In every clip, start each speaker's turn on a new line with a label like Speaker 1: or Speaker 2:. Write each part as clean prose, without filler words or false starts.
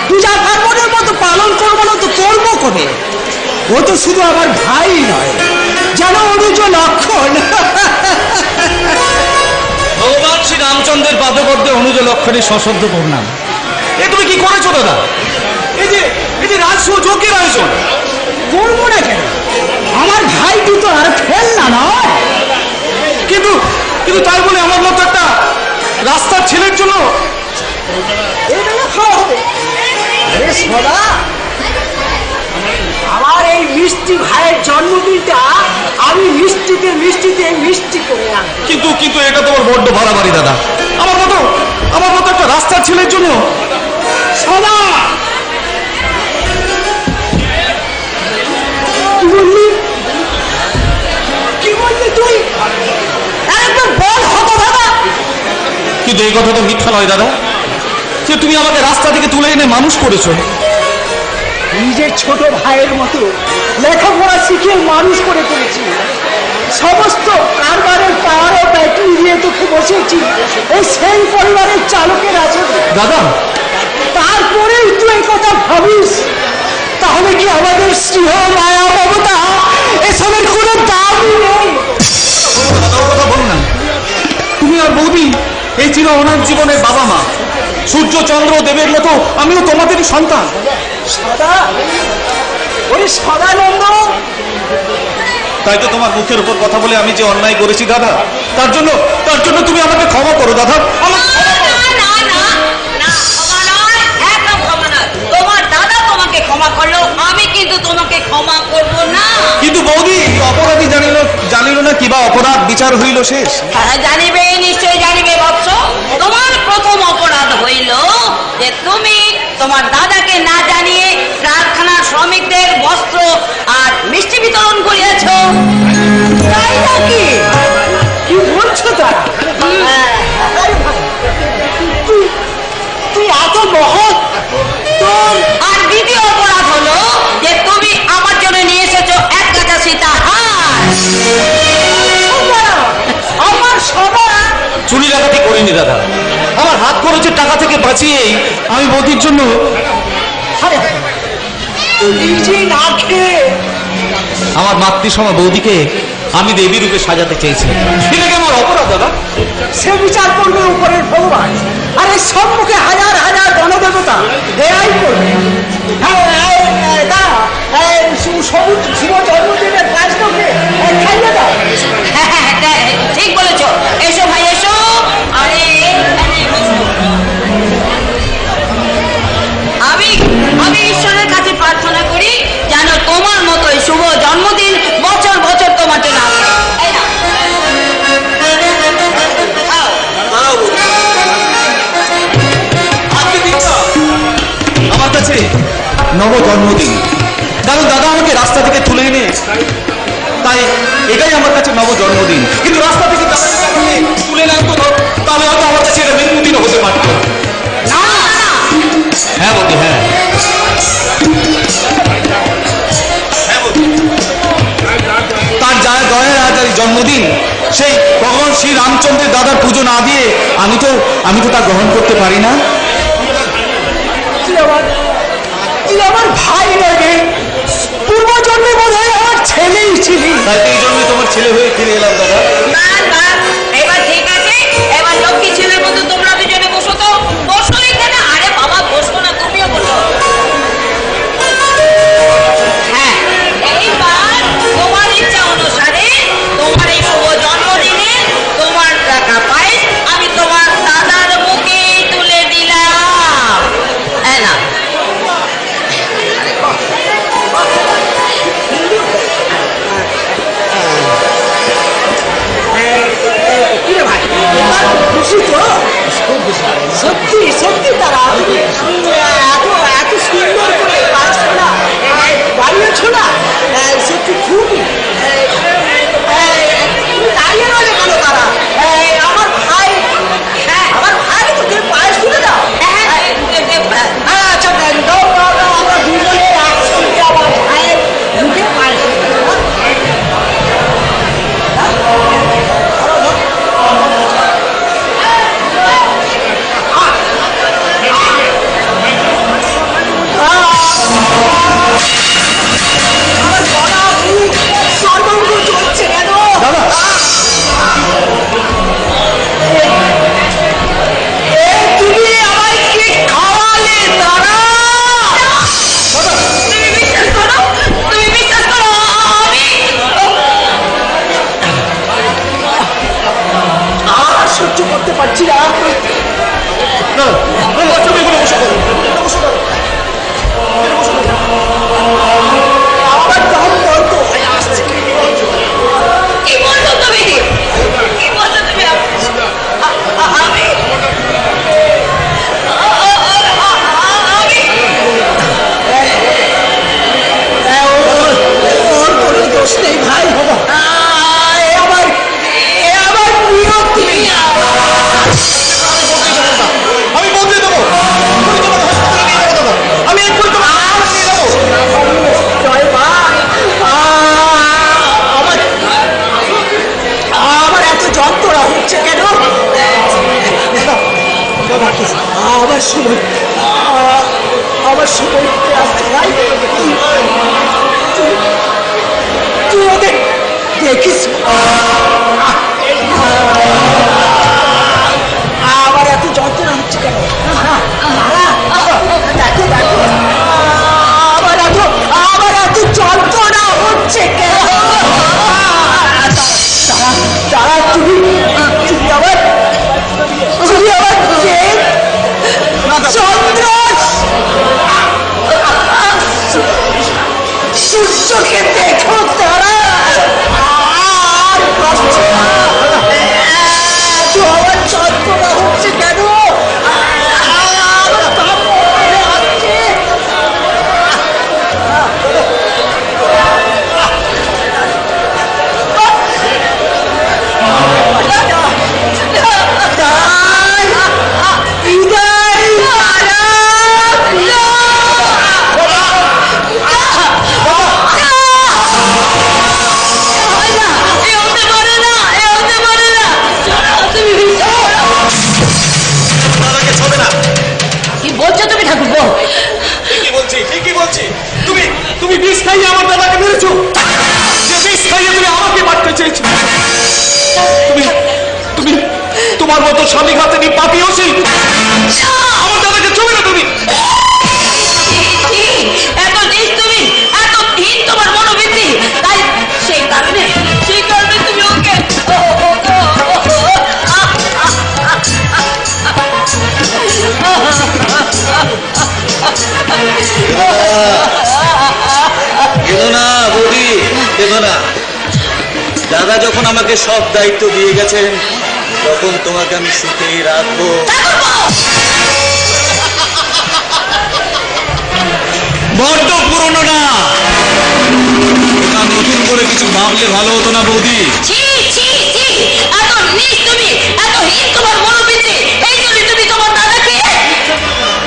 Speaker 1: পূজা পার্বণের মতো পালন করবো না তো করবো করে? ও তো শুধু আমার ভাই নয়, যেন অনুজ লক্ষণ।
Speaker 2: ভগবান শ্রী রামচন্দ্রের পাদপদ্মে অনুজ লক্ষণের সশ্রদ্ধ প্রণাম। এ তুমি কি করেছো দাদা? এই যে রাজসুযোগের আয়োজন
Speaker 1: করবো না কেন? আমার ভাইটি তো আর ফেল না নয়।
Speaker 2: কিন্তু কিন্তু তাই বলে আমার মতো একটা রাস্তার ছেলের জন্য
Speaker 1: এটা খাওয়া হবে? আরে সদা, আমার এই মিষ্টি ভাইয়ের জন্মদিনটা আমি মিষ্টিতে মিষ্টি করে রাখবো।
Speaker 2: কিন্তু এটা তোমার বড্ড বাড়াবাড়ি দাদা। আমার মতো একটা রাস্তার ছেলের জন্য।
Speaker 1: সদা, কি বললি তুই? একবার বল হতো দাদা।
Speaker 2: কিন্তু এই কথা তো মিথ্যা নয় দাদা, যে তুমি আমাকে রাস্তা থেকে তুলে এনে মানুষ করেছো।
Speaker 1: নিজের ছোট ভাইয়ের মতো লেখাপড়া শিখিয়ে মানুষ করে তুলেছি। সমস্ত কারবারের পাওয়ার ও ব্যাটারি দিয়ে তোকে বসেছি এই সেই পরিবারের চালকের আছে
Speaker 2: দাদা।
Speaker 1: তারপরেও তুই এই কথা ভাবিস? তাহলে কি আমাদের স্নেহ মায়া মমতা এসবের কোনো দামই নেই?
Speaker 2: কথা বলো না। তুমি আর বৌদি এই চির অনাথ জীবনের বাবা মা। সূর্য চন্দ্র দেবের মতো আমিও তোমাদেরই সন্তান।
Speaker 1: সদা, ওই সদানন্দ,
Speaker 2: তাই তো তোমার মুখের উপর কথা বলে আমি যে অন্যায় করেছি দাদা, তার জন্য তুমি আমাকে ক্ষমা করো দাদা।
Speaker 3: ক্ষমা করলো, আমি কিন্তু তোমাকে ক্ষমা করব না।
Speaker 2: কিন্তু বৌদি, অপরাধী জানিল না কিবা অপরাধ বিচার হইল শেষ।
Speaker 3: জানিবে, নিশ্চয় জানিবে বৎস। তোমার প্রথম অপরাধ হইল যে তুমি তোমার দাদাকে না জানিয়ে কারখানার শ্রমিকদের বস্ত্র আর মিষ্টি বিতরণ করিয়াছ।
Speaker 1: তাই নাকি? কি বলছো তারা? তুই এত মহৎ তোর।
Speaker 3: আর দ্বিতীয় অপরাধ হলো যে তুমি আমার জন্য নিয়ে এসেছো এক কাঁচা সীতাহার।
Speaker 1: আমার সদা,
Speaker 2: চুরি ডাকাতি করিনি দাদা। আমার হাত খরচের টাকা থেকে বাঁচিয়েই আমি বৌদির জন্য
Speaker 1: নিজে না খেয়ে
Speaker 2: আমার মাতৃসমা বৌদিকে আমি দেবী রূপে সাজাতে চেয়েছি। এটা কি আমার অপরাধ দাদা?
Speaker 1: সে বিচার করবে উপরের ভগবান, আর এই সম্মুখে হাজার হাজার গণদেবতা এরাই করবে। শুভ জন্মদিনের কাজটাকে খাইয়ে দাও।
Speaker 3: ঠিক বলেছো। এসো ভাই এসো। আরে আমি ঈশ্বরের কাছে প্রার্থনা করি যেন তোমার মতোই শুভ জন্মদিন বছর বছর তোমার জন্য আসে।
Speaker 2: আমার কাছে নব জন্মদিন, কারণ দাদা আমাকে রাস্তা থেকে তুলে এনে, তাই এটাই আমার কাছে নব জন্মদিন। কিন্তু রাস্তা থেকে তুলে নেন তো, তাহলে হয়তো আমার কাছে এটা মৃত্যুদিনও হতে পারত। হ্যাঁ বৌদি, হ্যাঁ তার যা দয়ের আজ জন্মদিন, সেই ভগবান শ্রী রামচন্দ্রের দাদার পুজো না দিয়ে আমি তো তা গ্রহণ করতে পারি না।
Speaker 1: তুই আমার ভাই লাগে, পূর্বজন্মে বোধ হয় আমার ছেলেই ছিলি।
Speaker 2: তাই এই জন্যই তোমার ছেলে হয়ে ফিরে এলাম দাদা।
Speaker 3: এবার ঠিক আছে, এবার লক্ষ্মী ছেলের মতো তোমরা দুজনে বসো তো। বসো এখানে। আরে বাবা বসো না, তুমিও বসো। হ্যাঁ, এইবার তোমার ইচ্ছা অনুসারে তোমার এই শুভ জন্মদিনে তোমার টাকা পাই আমি তোমার দাদার মুখে তুলে দিলাম। হ্যাঁ না,
Speaker 1: খুশি তো? সত্যি সত্যি তারা এত সুন্দর করে কাজটা বাড়িয়েছ না, সত্যি খুবই। দাঁড়িয়ে রয়েছে কেন তারা? আমার ভাই, আমার ভাই তোকে পায়েস তুলে দাও। আচ্ছা আমরা দুজনে একসঙ্গে আমার ভাইয়ের মুখে পায়েস তুলে দাও। থাকতে পারছি না।
Speaker 2: না তুমি এখানে বসে করো, বসে করো।
Speaker 1: আমার দম বন্ধ হয়ে আসছে।
Speaker 3: কি বলছো তুমি? কি বলছো তুমি? আমি আমি
Speaker 1: ওর কোনো দোষ নেই ভাই। এ আমার নিয়তি।
Speaker 2: আমি বদলে দেবো, তুমি তোমাকে হাসপাতালে নিয়ে যাবো দাদা, আমি এক্ষুনি তোমাকে হাসপাতালে নিয়ে যাবো।
Speaker 1: জয় মা। আমার এত যন্ত্রণা হচ্ছে কেন? আমার সময় আসছে ভাই। তুই ওদের দেখিস। আমার এত যন্ত্রণা হচ্ছে কেন? দেখো দেখো, আমার এত যন্ত্রণা হচ্ছে কেন? তারা তুমি আমার চন্দ্র সূর্যকে দেখো, তারা আর বাঁচছে না। এত আমার যন্ত্রণা হচ্ছে কেন? আমার বাপ মরে আসছে।
Speaker 2: দাদাকে ছবে না।
Speaker 3: কি বলছো তুমি ঠাকুরপো?
Speaker 2: ঠিকই বলছি। তুমি বিষ খাইয়ে আমার দাদাকে মেরেছো। যে বিষ খাইয়ে তুমি আমাকে মারতে চেয়েছো। তুমি তোমার মতো স্বামী ঘাতেনি পাপিয়সী আমার দাদাকে ছবে না তুমি।
Speaker 3: এত নিজ তুমি, এত হীন তোমার মনোবৃত্তি, তাই সেই কারণে তুমি ওকে
Speaker 2: কেঁদো না বৌদি, কেঁদো না। দাদা যখন আমাকে সব দায়িত্ব দিয়ে গেছেন তখন তোমাকে আমি সুখেই রাখবো। বড্ড পুরনো না, নতুন করে কিছু ভাবলে ভালো হতো না বৌদি?
Speaker 3: ছি ছি ছি, এত নিজ তুমি, এত হীন তোমার মনোবৃত্তি, এই জন্য তুমি তোমার দাদাকে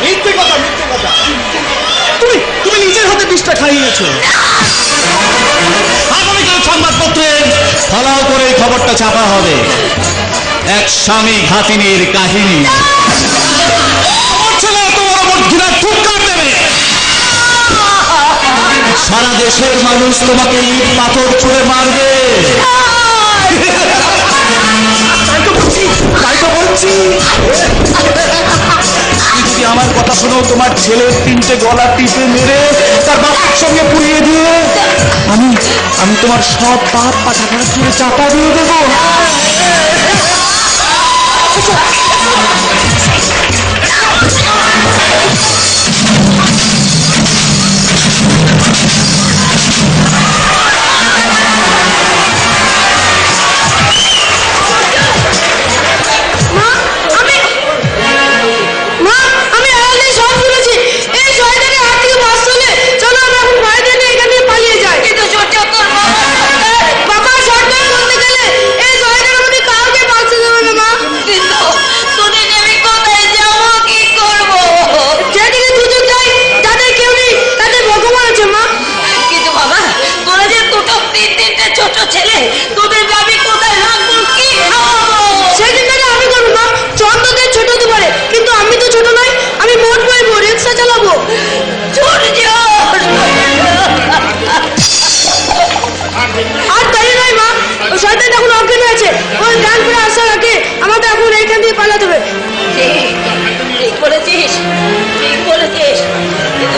Speaker 2: মিথ্যে কথা, মিথ্যে কথা। তুমি নিজের হাতে বিষটা খাইয়েছো। আগামীকাল সংবাদপত্রে ফলাও করে এই খবরটা ছাপা হবে, এক স্বামী ঘাতিনীর কাহিনী। সারা দেশের মানুষ তোমাকে ইট পাথর ছুঁড়ে মারবে। তাই তো বলছি, তুমি যদি আমার কথা শোনো, তোমার ছেলের 3টে গলা টিপে মেরে তার বাবার সঙ্গে পুড়িয়ে দিয়ে আমি তোমার সব পাপ পাঠাগার জুড়ে চাপা দিয়ে দেবো।
Speaker 3: কিন্তু সূর্য তোর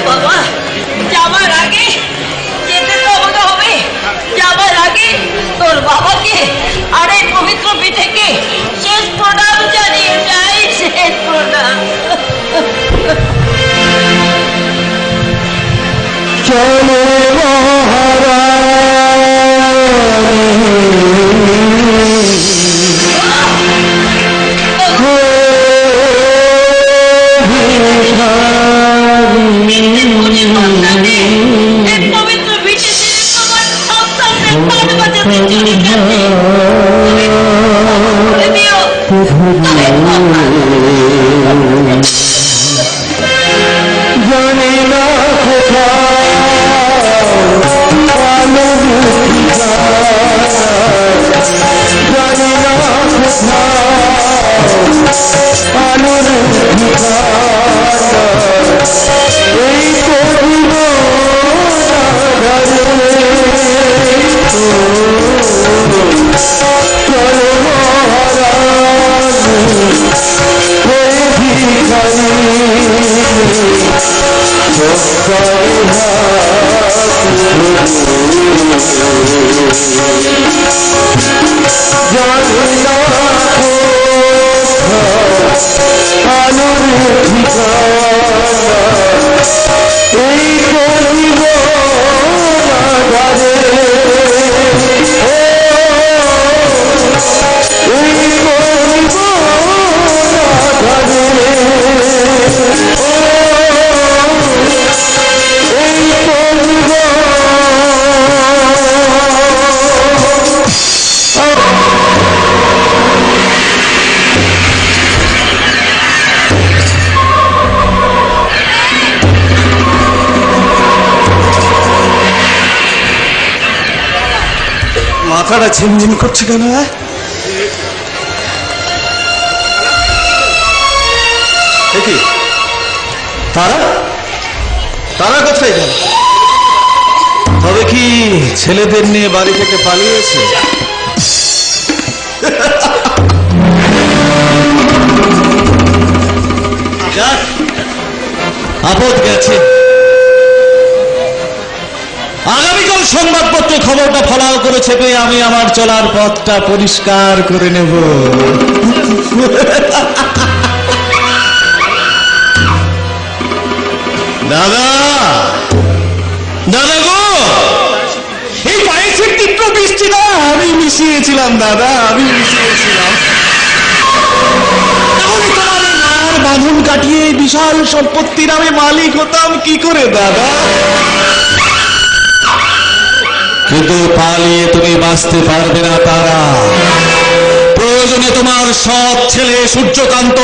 Speaker 3: বাবা তোর বাবাকে আর এই পবিত্র পিঠেকে শেষ প্রণাম জানি।
Speaker 1: জানি না জানি না আলোর এই করিব আলোর এই করিব
Speaker 2: মাথাটা ঝিমঝিম করছে কেন? দেখি তারা তারা কোথায় গেল? তবে কি ছেলেদের নিয়ে বাড়ি থেকে পালিয়েছে? যাক, আপদ গেছে। আগামীকাল সংবাদপত্রে খবরটা ফলাও করে চেপে আমি আমার চলার পথটা পরিষ্কার করে নেব। দাদা, দাদা গো, এই পায়েসের তীব্র বৃষ্টিটা আমি মিশিয়েছিলাম দাদা, আমি মিশিয়েছিলাম। তাহলে তোমার মার বাঁধন কাটিয়ে বিশাল সম্পত্তির আমি মালিক হতাম কি করে দাদা? কিন্তু পালিয়ে তুমি বাঁচতে পারবে না তারা। প্রয়োজনে তোমার সৎ ছেলে সূর্যকান্ত,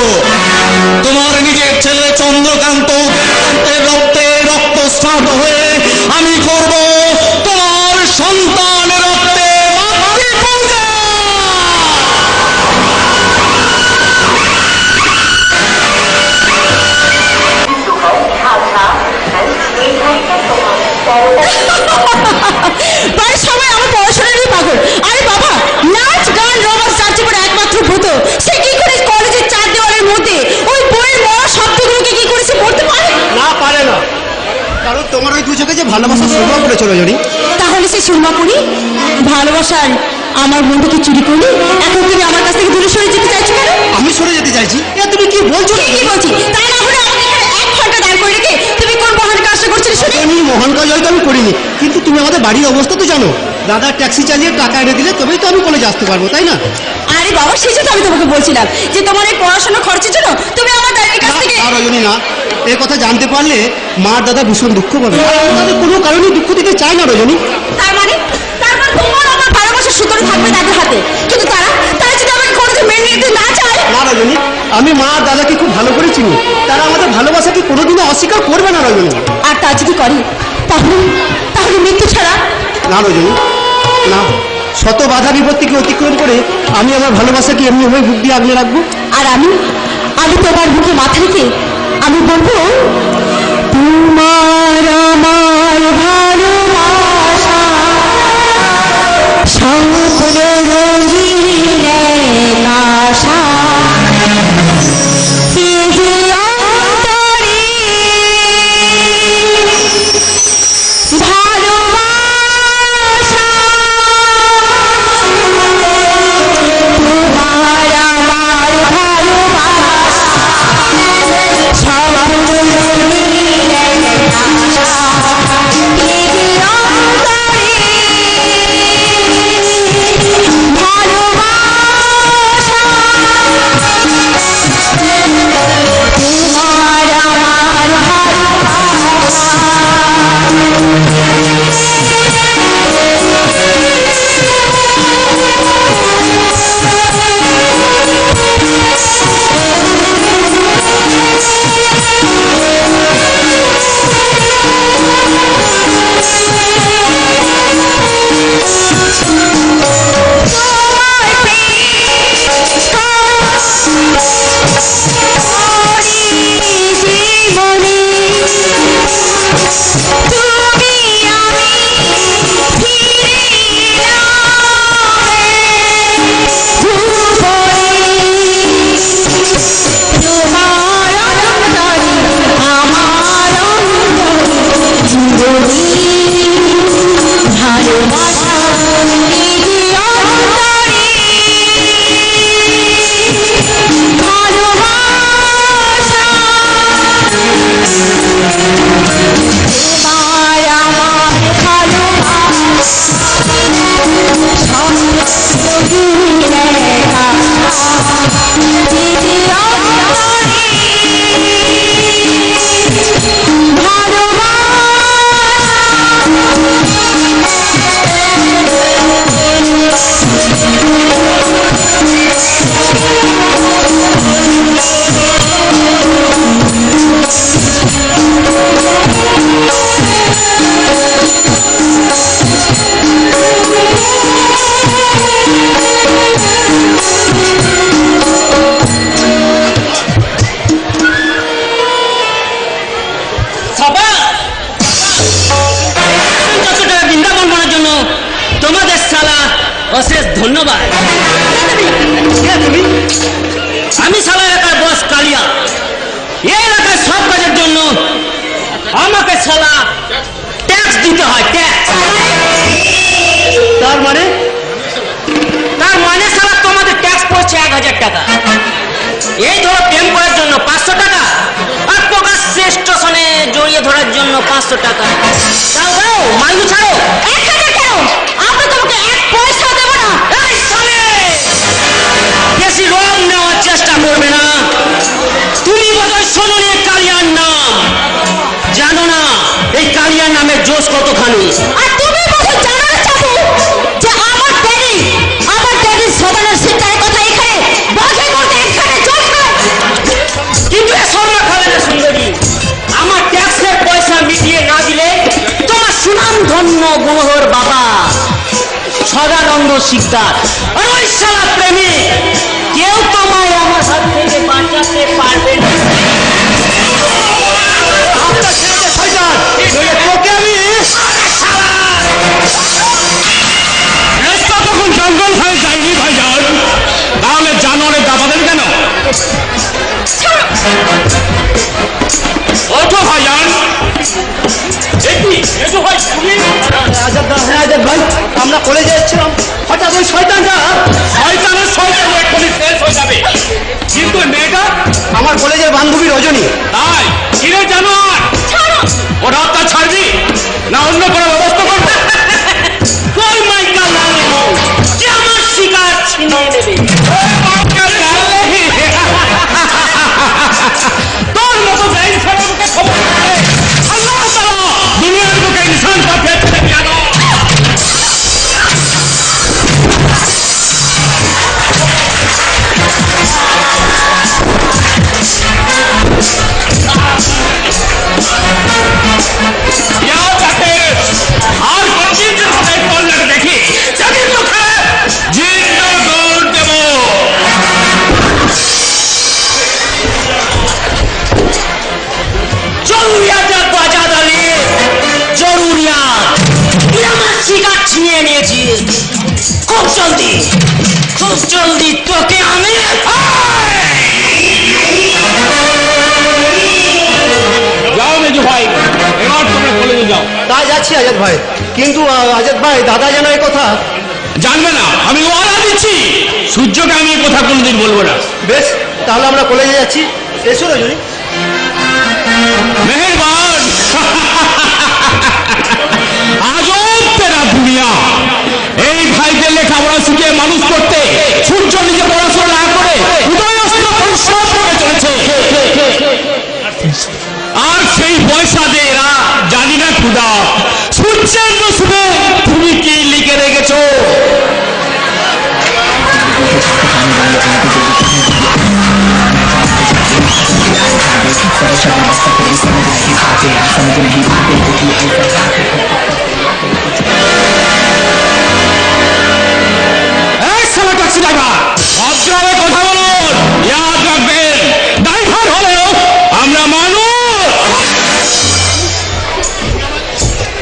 Speaker 2: তোমার নিজের ছেলে চন্দ্রকান্ত রক্তে রক্ত স্নাত হয়ে আমি করব তোমার সন্তানের রক্তে মাতৃপূজা।
Speaker 4: প্রায় সবাই আমার পড়াশোনার পাগল। আরে বাবা, নাচ গান রোমান্স যার জীবনে একমাত্র ব্রত, সে কি করে কলেজের চার দেওয়ালের মধ্যে ওই বইয়ের মহা শব্দগুলোকে কি করে সে পড়তে পারে?
Speaker 1: না, পারে না। কারণ তোমার ওই দু চোখে যে ভালোবাসা সুরমা করেছিল জনি।
Speaker 4: তাহলে সে সুরমা করি ভালোবাসার আমার বন্ধুকে চুরি করি, এখন তুমি আমার কাছ থেকে দূরে সরে যেতে চাইছো কেন?
Speaker 1: আমি সরে যেতে চাইছি? তুমি কি বলছো?
Speaker 4: কি বলছি? তাই না হলে আমাকে এখানে 1 ঘন্টা দাঁড় করে রেখে তুমি কোন মহান কাজটা করছিলে শুনি?
Speaker 1: আমি মহান কাজ হয়তো আমি করিনি, কিন্তু তুমি আমাদের বাড়ির অবস্থা তো জানো। দাদা ট্যাক্সি চালিয়ে টাকা এনে দিলে তবেই তো আমি কলেজে আসতে পারবো, তাই না?
Speaker 4: আরে বাবা, সেই জন্য আমি তোমাকে বলছিলাম যে তোমার এই পড়াশোনা খরচের জন্য তুমি আমার দাদির কাছ থেকে।
Speaker 1: না রজনী, না, এই কথা জানতে পারলে মার দাদা ভীষণ দুঃখ পাবে। তাদের কোনো কারণে দুঃখ দিতে চায় না রজনী।
Speaker 4: তার মানে তোমার আমার ভালোবাসার সুতোর থাকবে তাদের হাতে, কিন্তু তারা যদি আমাকে কোনোদিন মেনে নিতে না চায়।
Speaker 1: না রজনী, আমি মা আর দাদাকে খুব ভালো করে চিনি। তারা আমাদের ভালোবাসাকে কোনোদিনও অস্বীকার করবে না রজনী।
Speaker 4: আর তা যদি করে তাহলে মৃত্যু ছাড়া।
Speaker 1: না রজনী, না, শত বাধা বিপত্তিকে অতিক্রম করে আমি আমার ভালোবাসাকে এমনিভাবে বুক দিয়ে আগলে রাখবো।
Speaker 4: আর আমি তোমার বুকে মাথা রেখে আমি বলবো, তোমার আমার ভালোবাসা স্বপ্ন রঙিন আশা, ভালোবাসা
Speaker 5: ধন্যবাদ। আমি শালা এলাকার বস কালিয়া। এই এলাকার সব কাজের জন্য আমাকে শালা ট্যাক্স দিতে হয়, ট্যাক্স।
Speaker 1: তার মানে
Speaker 5: শালা তোমাদের ট্যাক্স পড়ছে 1000 টাকা। এই ধরো প্রেম করার জন্য 500 টাকা, আর প্রকাশ্যে স্টেশনে জড়িয়ে ধরার জন্য 500 টাকা। দাও দাও, মাইলু ছাড়ো।
Speaker 4: 1000 কেন? আমরা তোমাকে 1 পয়সা দেব না।
Speaker 5: এই শালে! বেশি রং নেওয়ার চেষ্টা করবে না। তুমি বোধহয় শোনোনি এই কালিয়ার নাম। জানো না এই কালিয়ার নামের জোশ কতখানি?
Speaker 4: আর তুমি বোধহয় জানো না চাপু, যে আমার ড্যাডি সদানের সিদ্ধারের কথা এখানে বাজে করতে এখানে চলছে।
Speaker 5: কিন্তু এসব না খাবে না সুন্দরী। আমার ট্যাক্সের পয়সা মিটিয়ে না দিলে তোমার সুনাম ধন্য গুহর বাবা সদানন্দ শিকদার আর ওই শালা প্রেমিক কেউ তোমায় আমার হাত থেকে বাঁচাতে পারবে না।
Speaker 2: তোকে আমি রাস্তা তখন জঙ্গল হয়ে যায়নি ভাইজান, তাহলে জানোয়ারের দাবাদেন কেন? ওঠো ভাইজান।
Speaker 1: আজাদ ভাই, আমরা কলেজে যাচ্ছিলাম, হঠাৎ ওই শয়তানটা
Speaker 2: শয়তানের এক্ষুনি শেষ হয়ে যাবে। কিন্তু ওই মেয়েটা
Speaker 1: আমার কলেজের বান্ধবী রজনী।
Speaker 2: তাই কিরে জানোয়ার, ও রাতটা ছাড়বি না অন্য কোনো ব্যবস্থা করবে?
Speaker 5: কই মাইকা লাগে যে আমার শিকার ছিনিয়ে নেবে।
Speaker 2: তোর মতো ব্রেইন ফেলে মুখে খবর আছে। আল্লাহ তাআলা দুনিয়ার বুকে ইনসান পাঠিয়েছে জানো। याद रखे हर कोई जिसने बोलने देखी जगह मुखे जिंदा गोर देवो।
Speaker 5: জরুরিয়াতের বাজার আলী, জরুরিয়াত তুই আমার শিকার ছিনিয়ে নিয়েছিস। খুব জলদি তোকে আমি
Speaker 2: যাও মেজু ভাই, এবার তোমরা কলেজে যাও।
Speaker 1: তাই যাচ্ছি আজাদ ভাই, কিন্তু আজাদ ভাই দাদা যেন এই কথা
Speaker 2: জানবে না, আমি ওয়াদা দিচ্ছি সূর্যকে আমি এই কথা কোনোদিন বলবো না।
Speaker 1: বেশ, তাহলে আমরা কলেজে যাচ্ছি। এসো রজনী।
Speaker 2: মেহেরবান। আজব তেরা দুনিয়া। এই ভাইদের লেখাপড়া শিখে মানুষ করতে সূর্য নিজে পড়াশোনা না করে উদয়স্ত পরিশ্রম করে চলেছে, আর সেই পয়সা দিয়ে এরা জানি না খুদা সূর্যের নসিবে তুমি কি লিখে রেখেছো। এই শালা ট্যাক্সি ড্রাইভার, ভদ্রভাবে কথা বলুন। ইয়াদ রাখবেন, ড্রাইভার হলেও আমরা মানুষ।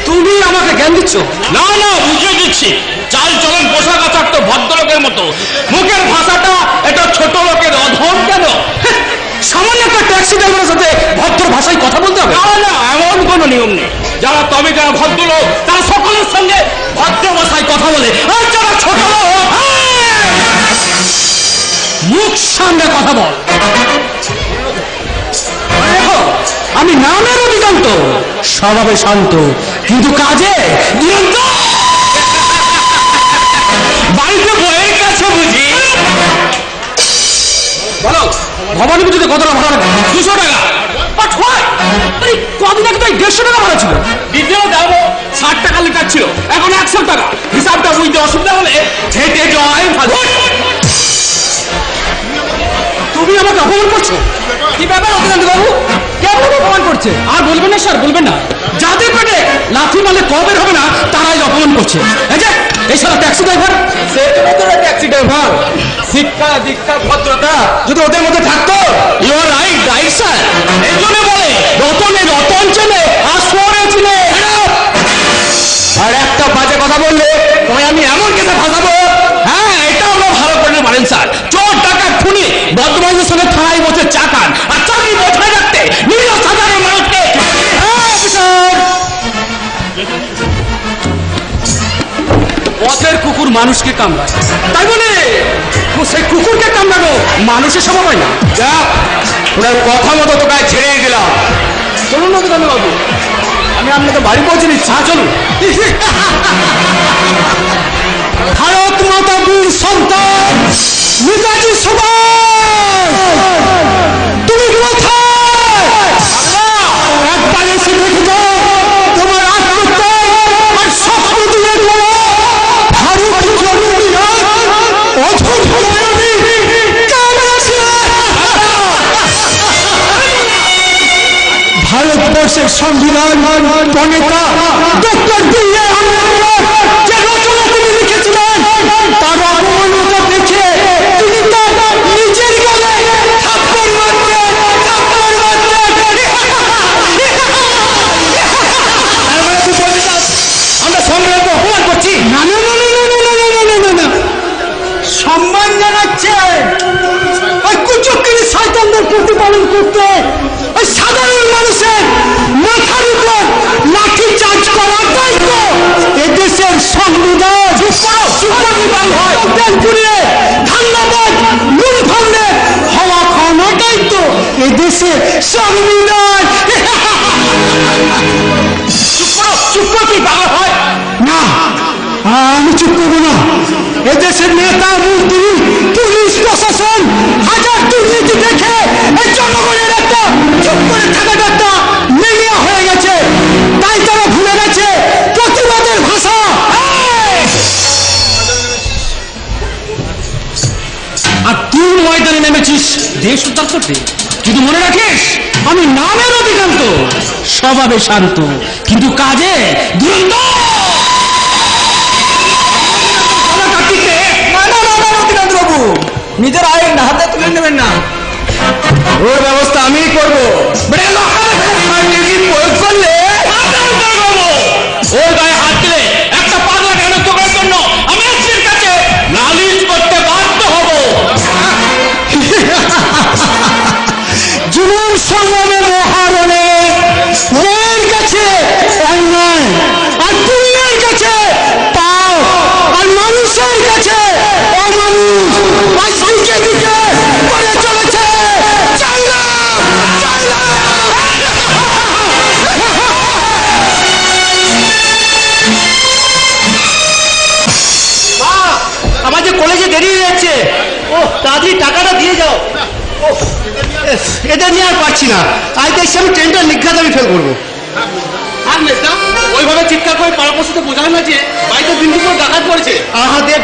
Speaker 1: তুমি আমাকে জ্ঞান দিচ্ছ?
Speaker 2: না না, বুঝিয়ে দিচ্ছি। চাল চলন পোশাক আচার তো ভদ্রলোকের মতো, মুখের ভাষাটা এটা ছোট লোকের অধম কেন?
Speaker 1: সামান্য একটা ট্যাক্সি ড্রাইভারের সাথে ভদ্র ভাষায় কথা বলতে হবে?
Speaker 2: না না, এমন কোনো নিয়ম নেই। যারা যারা ভদ্রলোক তারা সকলের সঙ্গে ভদ্র ভাষায় কথা বলে, আর যারা ছোট লোক মুখ সামনে কথা বল।
Speaker 1: দেখো, আমি নামের অধিকান্ত, স্বভাবে শান্ত, কিন্তু কাজে নিরন্তর।
Speaker 2: বাড়িতে বইয়ের কাছে বুঝি।
Speaker 1: বলো, ভবানী পুজোতে কত টাকা ভাড়া লাগবে?
Speaker 2: 200 টাকা।
Speaker 1: কদিন আগে তো 150 টাকা ভাড়া ছিল।
Speaker 2: দ্বিতীয় যাবো 60 টাকা লিটার ছিল, এখন 100 টাকা। হিসাবটা বুঝতে অসুবিধা হলে হেঁটে যাওয়াই ভালো।
Speaker 1: তুমি আমাকে অপমান করছো। কি ব্যাপার অধিকান্ত বাবু, কেমন অপমান করছে? আর বলবেন না স্যার, বলবেন না। যাদের পেটে লাথি মারলে কবের হবে না তারাই অপমান করছে। এই যে এই সারা ট্যাক্সি ড্রাইভার, সে তো ট্যাক্সি ড্রাইভার। শিক্ষা দীক্ষা ভদ্রতা যদি ওদের মধ্যে থাকতো।
Speaker 2: You are right, right sir. এই জন্য বলে
Speaker 1: রতনে রতন চেনে আর সোরে চিনে। আর একটা বাজে কথা বললে তোমায় আমি এমন কেটে ফাঁসাবো, হ্যাঁ
Speaker 5: চা খান আর চাকরি বজায় রাখতে নিরীহ সাধারণ মানুষকে পথের কুকুর মানুষকে কামড়ায়, তাই বলে সেই কুকুরকে কামড়ানো মানুষের স্বভাব হয় না। যা ওনার কথা মতো তোকে ছেড়ে দিলাম। চলুন না দোকানে বাবু, আমি আপনাকে বাড়ি পৌঁছে দিচ্ছি। হ্যাঁ চলুন। ভারত মাতা বীর সন্তান নেতাজি সুভাষ, তুমি কোথায়? একবার এসে দেখে যাও তোমার আত্মত্যাগ আর স্বপ্ন দিয়ে গেল ভারত জনগণ অথচ ভারতবর্ষের সংবিধান প্রণেতা ডক্টর বি.আর. আম্বেদকর যে রচনা তিনি লিখেছিলেন তার অবমাননা দেখে তিনি তার নিজের গলায় থাপ্পড় মারতেন। আমরা সংগ্রামকে অপমান করছি? না না না না না না না না না না, সম্মান জানাচ্ছে ওই কুচক্রী শয়তানদের প্রতিপালন করতে ওই সাধারণ মানুষের মাথার উপর লাঠি চার্জ করার দায়িত্ব এদেশের সংবিধান। ধান্দাবাদ মূলখণ্ডে হওয়া খাওয়ানোর দায়িত্ব এদেশের সংবিধান। চুপ করো কি বাংলা হয় না? আমি চুপ করবো না। এদেশের নেতা মন্ত্রী পুলিশ প্রশাসন হাজার দুর্নীতি দেখে এই জনগণের একটা চুপ করে থাকাটা একটা মেলিয়া হয়ে গেছে, তাই তারা ভুলে গেছে প্রতিবাদের ভাষা। আর তুই ময়দানে নেমেছিস দেশ উদ্ধার করতে। কিন্তু মনে রাখিস আমি নামের অধিকান্ত, স্বভাবে শান্ত, কিন্তু কাজে দুরন্ত। নিজের আইন হাতে তুলে নেবেন না, ওর ব্যবস্থা আমি করবো। প্রয়োগ করলে ওর গায়ে হাত দিলে একটা পাগলা কেন তোকার জন্য আমি আজকের কাছে নালিশ করতে বাধ্য হব। জীবন সংগ্রামে মহারণে মেয়ের কাছে অন্যায় আর পুণ্যের কাছে পাও আর মানুষের কাছে অমানুষ দিকে দিকে করে চলেছে। আমার যে কলেজে দেরি হয়ে যাচ্ছে, ও তাড়াতাড়ি টাকাটা দিয়ে যাও। এদের নিয়ে আর পারছি না, আজ দেখছি আমি ট্রেনটা নিঘাত আমি ফেল করবো। আর নেতা ওইভাবে চিৎকার করে পাড়াপড়শিতে বোঝায় না যে বাড়িতে দিন দুপুর ডাকাত পড়েছে। আহা দেব,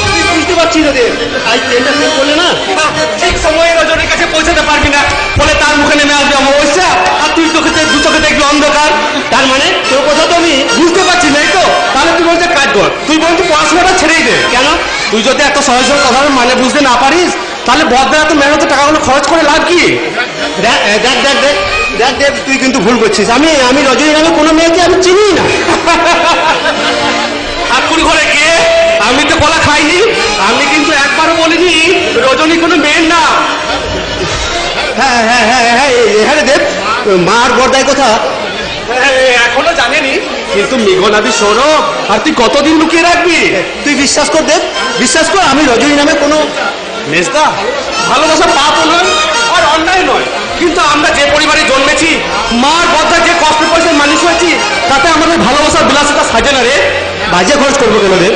Speaker 5: তুই বুঝতে পারছি না দেব, আজ ট্রেনটা ফেল করলে না ঠিক সময়ে রজনীর কাছে পৌঁছাতে পারবি না, ফলে তার মুখে নেমে আসবে অমাবস্যা আর তুই দু চোখে দেখবি অন্ধকার। তার মানে তোর কথা তো আমি বুঝতে পারছি না, তো তাহলে তুই বলতে কাজ কর, তুই বলছি পড়াশোনাটা ছেড়েই দে। কেন? তুই যদি একটা সহজ সহজ কথা মানে বুঝতে না পারিস তাহলে বদলে এত মেহনত টাকাগুলো খরচ করে লাভ কি? দেখ দেখ দেখ দেখ দেখ দেখ তুই কিন্তু ভুল করছিস। আমি রজনী নামে কোনো মেয়েকে আমি চিনি না। ঠাকুর ঘরে কে? আমি তো কলা খাইনি, আমি কিন্তু একবারও বলিনি রজনী কোনো মেয়ের না। হ্যাঁ হ্যাঁ হ্যাঁ হ্যাঁ হ্যাঁ রে দেব, মার বর্দায় কথা এখনো জানেনি, কিন্তু মেঘনাদি সৌরভ আর তুই কতদিন লুকিয়ে রাখবি? তুই বিশ্বাস কর দেব, বিশ্বাস কর, আমি রজনী নামে কোনো মেজদা। ভালোবাসা পাপও নয় আর অন্যায় নয়, কিন্তু আমরা যে পরিবারে জন্মেছি, মার বর্দায় যে কষ্ট পয়সায় মানুষ হয়েছি, তাতে আমাদের ভালোবাসার বিলাসিতা সাজে না রে। বাজে খরচ করবো কেন রে?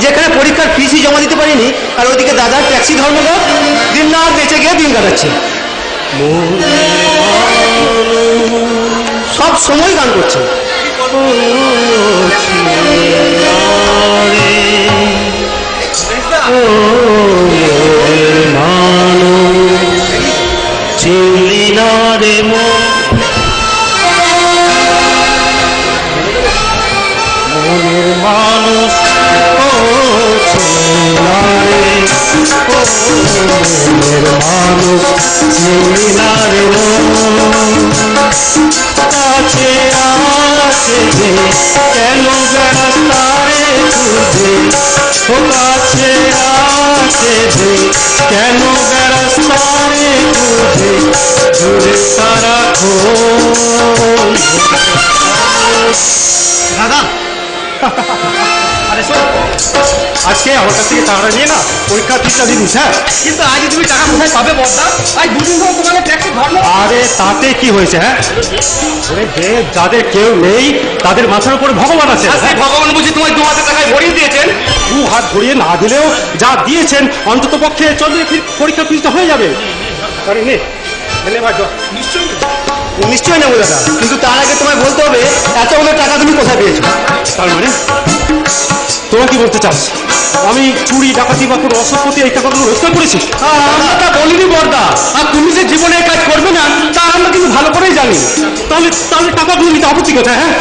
Speaker 5: যেখানে পরীক্ষার ফিসই জমা দিতে পারিনি, আর ওইদিকে দাদার ট্যাক্সি ধর্মঘট দিন না বেঁচে গিয়ে দিন কাটাচ্ছে। সব সময় গান করছে। চিনলি না রে মনের মানুষ, মানুষ চিনলি না রে কাছে আছে কেন বেড়াতারে তুঝে, ও কাছে আছে কেন বেড়াতারে তুঝে।
Speaker 2: দাদা আরে শোন, আজকে আমার কাছ থেকে টাকাটা নিয়ে না পরীক্ষার ফিসটা দিস, হ্যাঁ? কিন্তু আজ তুমি টাকা কোথায় পাবে বর্দা? আজ দুদিন ধরে তোমাকে ট্যাক্সি ধরলো। আরে তাতে কি হয়েছে, হ্যাঁ? যাদের কেউ নেই তাদের মাথার উপরে ভগবান আছে। ভগবান বুঝি তোমায় 2,000 টাকায় ভরিয়ে দিয়েছেন? 2 হাত ভরিয়ে না দিলেও যা দিয়েছেন অন্তত পক্ষে চলবে, পরীক্ষার ফিসটা হয়ে যাবে। আরে নে নিশ্চয়ই নেবো দাদা, কিন্তু তার আগে তোমায় বলতে হবে এতগুলো টাকা তুমি কোথায় পেয়েছো। তার মানে তোরা কি বলতে চাস আমি চুরি ডাকাতি বা কোনো অসৎপতি এই টাকাগুলো রোজগার করেছি? আমরা তা বলিনি বর্দা, আর তুমি যে জীবনে কাজ করবে না তা আমরা কিন্তু ভালো করেই জানি। তাহলে তাহলে টাকাগুলো নিতে আপত্তি কোথায়, হ্যাঁ?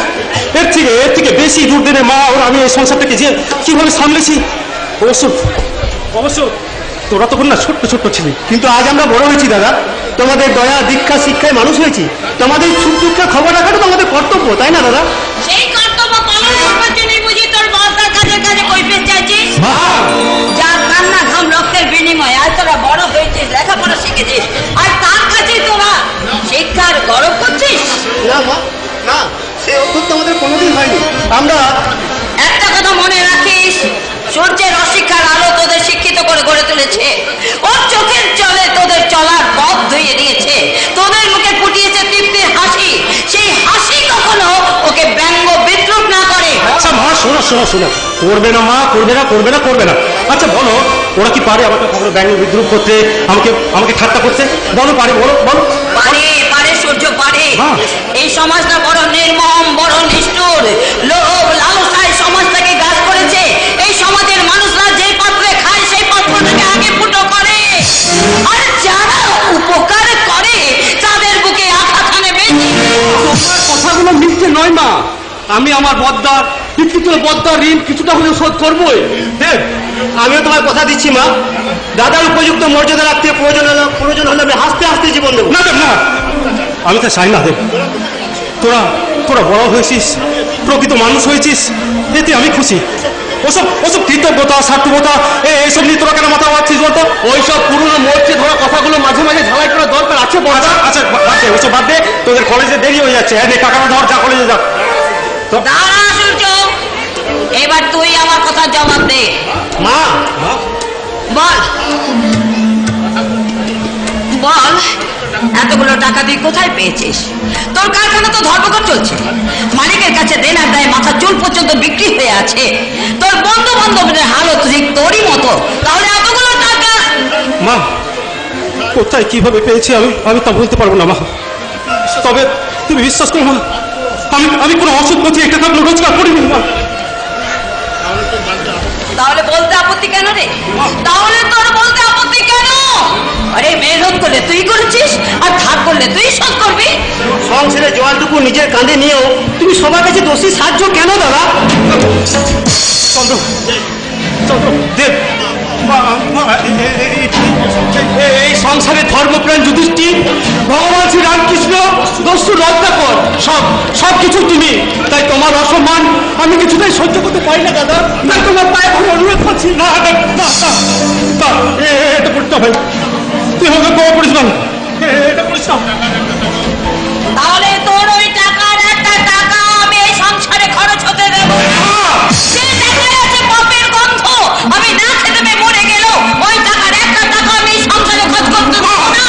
Speaker 2: এর থেকে বেশি দূর দিনে মা ওর আমি এই সংসারটাকে যে কিভাবে সামলেছি। অবশ্য তোরা তখন না ছোট্ট ছোট্ট ছিলি, কিন্তু আজ আমরা বড় হয়েছি দাদা। তোমাদের দয়া দীক্ষা শিক্ষায় মানুষ হয়েছি। তোমাদের সুখ দুঃখের খবর রাখাটা তো আমাদের কর্তব্য, তাই না দাদা?
Speaker 3: সেই কর্তব্য পালন করবার জন্যই বুঝি তোর বর্দার কাছে কাছে কৈফিয়ত চাইছিস? যার কান্না ঘাম রক্তের বিনিময়ে আজ তোরা বড় হয়েছিস, লেখাপড়া শিখেছিস, আর তার কাছে তোরা শিক্ষার গরব করছিস।
Speaker 2: না মা, না, সে অভ্যুত্ত আমাদের কোনোদিন হয়নি। আমরা
Speaker 3: একটা কথা মনে রাখিস, সূর্যের অশিক্ষার আলো তোদের শিক্ষিত করে গড়ে তুলেছে। ওর চোখের জলে তোদের চলার পথ ধুয়ে দিয়েছে, তোদের মুখে ফুটিয়েছে তৃপ্তির হাসি। সেই হাসি কখনো ওকে ব্যঙ্গ বিদ্রুপ না করে।
Speaker 2: আচ্ছা মা, শোনো, করবে না মা, করবে না। আচ্ছা বলো, ওরা কি পারে আমাকে কখনো ব্যঙ্গ বিদ্রুপ করতে, আমাকে ঠাট্টা করতে? বলো পারে, বলো।
Speaker 3: পারে সূর্য পারে।
Speaker 2: হ্যাঁ।
Speaker 3: এই সমাজটা বড় নির্মম, বড় নিষ্ঠুর। লোভ লালসায় সমাজটাকে গাছ করেছে। এই সমাজের মানুষরা যে পাত্রে খায় সেই পাত্রটাকে আগে ফুটো করে, আর যারা উপকার করে তাদের বুকে আঘাত আনে বেশি।
Speaker 2: তোমার কথাগুলো মিথ্যে নয় মা। আমি আমার বদ্দার ঋণ কিছুটা হলেও শোধ করবোই। দেখ, আমিও তোমার কথা দিচ্ছি মা, দাদার উপযুক্ত মর্যাদা রাখতে প্রয়োজন হলে আমি হাসতে জীবন দেবো। না, আমি তো চাই না। দেব, তোরা বড় হয়েছিস, প্রকৃত মানুষ হয়েছিস, এতে আমি খুশি। ওসব কৃতজ্ঞতা স্বার্থবতা এইসব নিয়ে তোরা কেন মাথা মারছিস বলতো? ওইসব পুরনো মোর্চে ধরা কথাগুলো মাঝে মাঝে ঝালাই করার দরকার আছে। আচ্ছা ওইসব বাদ দে, তোদের কলেজে দেরি হয়ে যাচ্ছে। হ্যাঁ, টাকাটা ধর, যা কলেজে যা।
Speaker 3: দাঁড়া সূর্য, এবার তুই আমার কথা জবাব দে।
Speaker 2: মা
Speaker 3: বল, এতগুলো টাকা তুই কোথায় পেয়েছিস? তোর কারখানা তো ধর্মঘট চলছে, মালিকের কাছে দেনার দায় মাথা চুল পর্যন্ত বিক্রি হয়ে আছে। তোর বন্ধু বান্ধবদের হালত ঠিক তোরই মতো, তাহলে এতগুলো টাকা?
Speaker 2: মা, কোথায় কিভাবে পেয়েছি আমি তা বলতে পারবো না মা। তবে তুমি বিশ্বাস করো মা, আমি কোনো অসৎ পথে একটা টাকা রোজগার করিনি মা।
Speaker 3: তাহলে বলতে আপত্তি কেন রে? তাহলে তোর বলতে আপত্তি কেন? আরে মেহনত করলে তুই করেছিস, আর ধার করলে তুই শোধ করবি।
Speaker 2: সংসারে জলটুকু নিজের কাঁধে নিয়েও তুমি সবার কাছে দোষী সাহায্য কেন দাদা? চন্দ্র দেব, এই সংসারে ধর্মপ্রাণ যুধিষ্ঠির, ভগবান শ্রী রামকৃষ্ণ, দস্যু রত্নাকর, সব কিছু তুমি। তাই তোমার অসম্মান আমি কিছুতেই সহ্য করতে পারি না দাদা। তাই তোমার পায়ে ধরে অনুরোধ করছি। না, এটা করতে হবে। তুই আমাকে ক্ষমা করিস না, এটা করিস না।
Speaker 3: তাহলে তোর ওই টাকার একটা টাকা আমি এই সংসারে খরচ হতে দেব না। সে টাকায় আছে পাপের গন্ধ, আমি না খেতে পেয়ে মরে গেল ওই টাকার একটা টাকা আমি এই সংসারে খরচ করতে দেব না।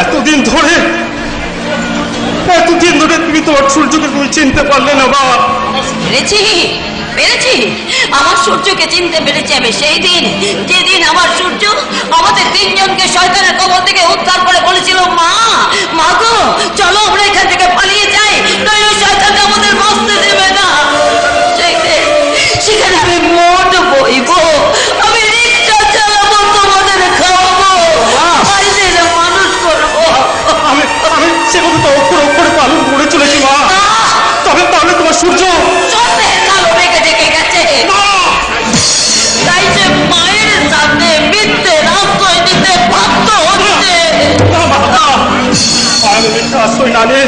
Speaker 2: এতদিন ধরে তুমি তোমার সূর্যকে তুমি চিনতে পারলে না বাবা।
Speaker 3: পেরেছি, আমার সূর্যকে চিনতে পেরেছি আমি সেই দিন, যেদিন আমার সূর্য আমাদের তিনজনকে শয়তানের কবল থেকে উদ্ধার করে বলেছিল, মা গো চলো আমরা এখান থেকে পালিয়ে যাই, নইলে ওই শয়তান আমাদের বাঁচতে দেবে না। সেখানে আমি মোট বইব, আমি রিক্সা চালাবো, তোমাদের খাওয়াবো, মানুষ করবো।
Speaker 2: আমি সেগুলো তো অক্ষরে পালন করে চলেছি মা। তাহলে তোমার সূর্য
Speaker 3: কালো মেঘে ডেকে গেছে, তাই যে মায়ের সামনে মিথ্যের আশ্রয় দিতে বাধ্য হচ্ছে।
Speaker 2: আমি মিথ্যা আশ্রয় না নিয়ে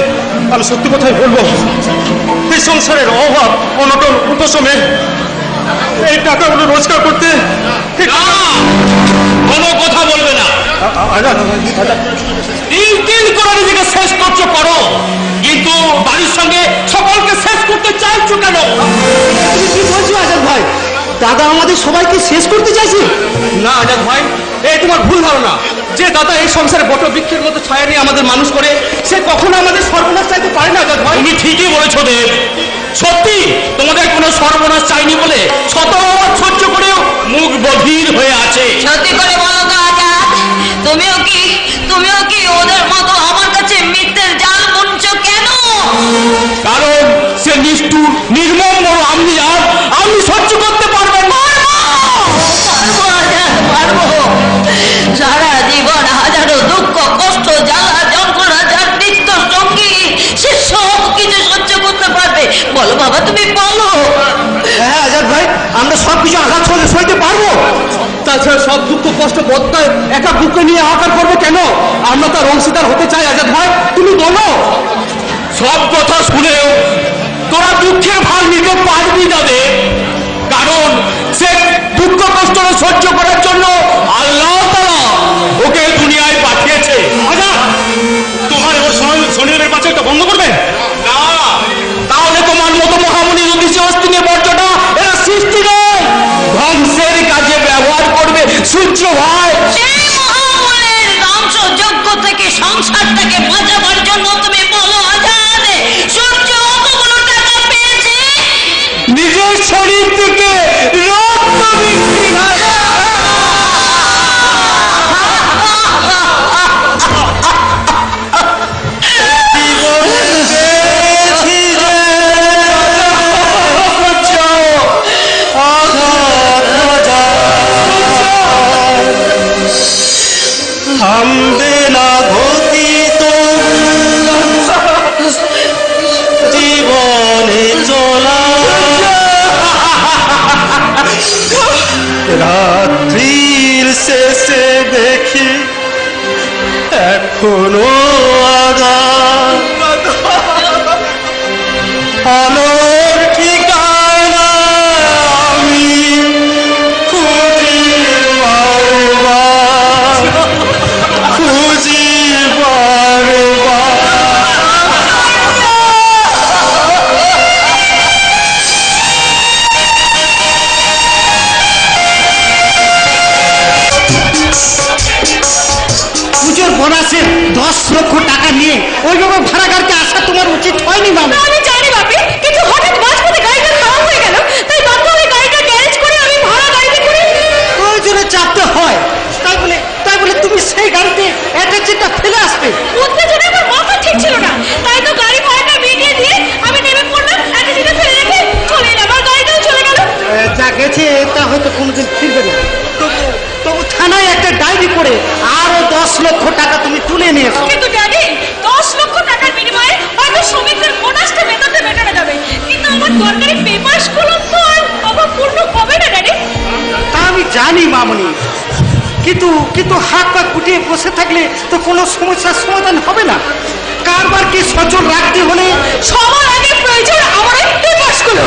Speaker 2: আমি সত্যি কথাই বলবো। এই সংসারের অভাব অনটন উপশমে এই টাকাগুলো রোজগার করতে।
Speaker 5: কোনো কথা বলবে না।
Speaker 2: তিল করে নিজেকে শেষ করছো করো, কিন্তু বাড়ির সঙ্গে সকলকে শেষ করতে চাইছো কেন?
Speaker 1: তুমি কি বলছো আজাদ ভাই? দাদা আমাদের সবাইকে শেষ করতে চাইছে?
Speaker 2: না আজাদ ভাই, এই তোমার ভুল ধারণা। যে দাদা এই সংসারে বট বৃক্ষের মতো ছায়া নিয়ে আমাদের মানুষ করে, সে কখনো আমাদের সর্বনাশ চাইতে পারে না আজাদ ভাই। তুমি ঠিকই বলেছো দেব, সত্যি তোমাদের কোনো সর্বনাশ চাইনি বলে শত সহ্য করেও মুখ বধির হয়ে আছে।
Speaker 3: সত্যি করে বলো তো আজাদ, তুমিও কি ওদের মতো আমার কাছে মিথ্যের জাল বুনছো কেন?
Speaker 2: কারণ সে নিষ্ঠুর নির্মম বড় আপনি সহ্য করতে পারবেন না।
Speaker 3: পারবো আজাদ, পারবো। সারা জীবন হাজারো দুঃখ কষ্ট জ্বালা যন্ত্রণা যার নিত্য সঙ্গী, সে সব কিছু সহ্য করতে পারবে? বলো বাবা, তুমি বলো।
Speaker 1: হ্যাঁ আজাদ ভাই, আমরা সবকিছু আঘাত সইতে পারবো।
Speaker 2: তাছাড়া সব দুঃখ কষ্ট বদলায় একা বুকে নিয়ে হাহাকার করবো কেন? আমরা তার অংশীদার হতে চাই আজাদ ভাই, তুমি বলো। সব কথা শুনেও তোরা দুঃখের ভাগ নিতে পারবি না রে, কারণ সে দুঃখ কষ্ট সহ্য করার জন্য আল্লাহ তাআলা ওকে দুনিয়ায় পাঠিয়েছে। আজাদ, তোমার এবার শরীরের পাশে একটা বন্ধ করবে না, তাহলে তোমার মতো মহামণি জ্যোতিষী অস্তিনে বর্জটা এরা সৃষ্টি নয়, ধ্বংসের কাজে ব্যবহার করবে সূর্য ভাই।
Speaker 3: সেই মহামনের ধ্বংসযজ্ঞ থেকে সংসারটাকে বাঁচাবার জন্য তুমি বলো আজাদ, সূর্য কতগুলো টাকা পেয়েছে?
Speaker 2: নিজের শরীর থেকে রক্ত বিক্রি হয়।
Speaker 6: থামবে না গতি তো জীবনে চলা, রাত্রির শেষে দেখি এখনো আধার, আলোর ঠিকানা আমি খুঁজি বারবার, খুঁজি বারবার।
Speaker 1: পুজোর বোনাসে 10 লক্ষ টাকা নিয়ে ওইভাবে ভাড়া গাড়িতে আসা তোমার উচিত হয়নি মামা।
Speaker 4: আমি জানি বাপি, কিন্তু হঠাৎ মাঝপথে গাড়িটা খারাপ হয়ে গেল, তাই বাধ্য হয়ে গাড়িটা গ্যারেজ করে আমি ভাড়া গাড়িতে করে।
Speaker 1: প্রয়োজনে চাপতে হয়, তাই বলে তুমি সেই গাড়িতে অ্যাটাচটা ফেলে আসবে?
Speaker 4: উত্তেজনা আমার মাথা ঠিক ছিল না, তাই তো গাড়ি ভাড়াটা মিটিয়ে দিয়ে আমি নেমে পড়লাম, অ্যাটাচিটা ফেলে রেখে চলে এলাম, আর গাড়িটাও চলে গেল।
Speaker 1: যা গেছে তা হয়তো কোনোদিন ফিরবে না। তবু থানায় একটা ডায়েরি করে আরো 10 লক্ষ টাকা তুমি তুলে নিয়ে এসো।
Speaker 4: কিন্তু ড্যাডি, 10 লক্ষ টাকার বিনিময়ে হয়তো শ্রমিকদের বোনাসটা বেতনটা মেটানো যাবে, কিন্তু আমার দরকারি পেপারসগুলো তো আর আমার পূর্ণ হবে না ড্যাডি।
Speaker 1: তা আমি জানি মামনি, কিন্তু হাত পা গুটিয়ে বসে থাকলে তো কোনো সমস্যার সমাধান হবে না। কারবারকে সচল রাখতে হলে
Speaker 4: সবার আগে প্রয়োজন আমার এই পেপারসগুলো।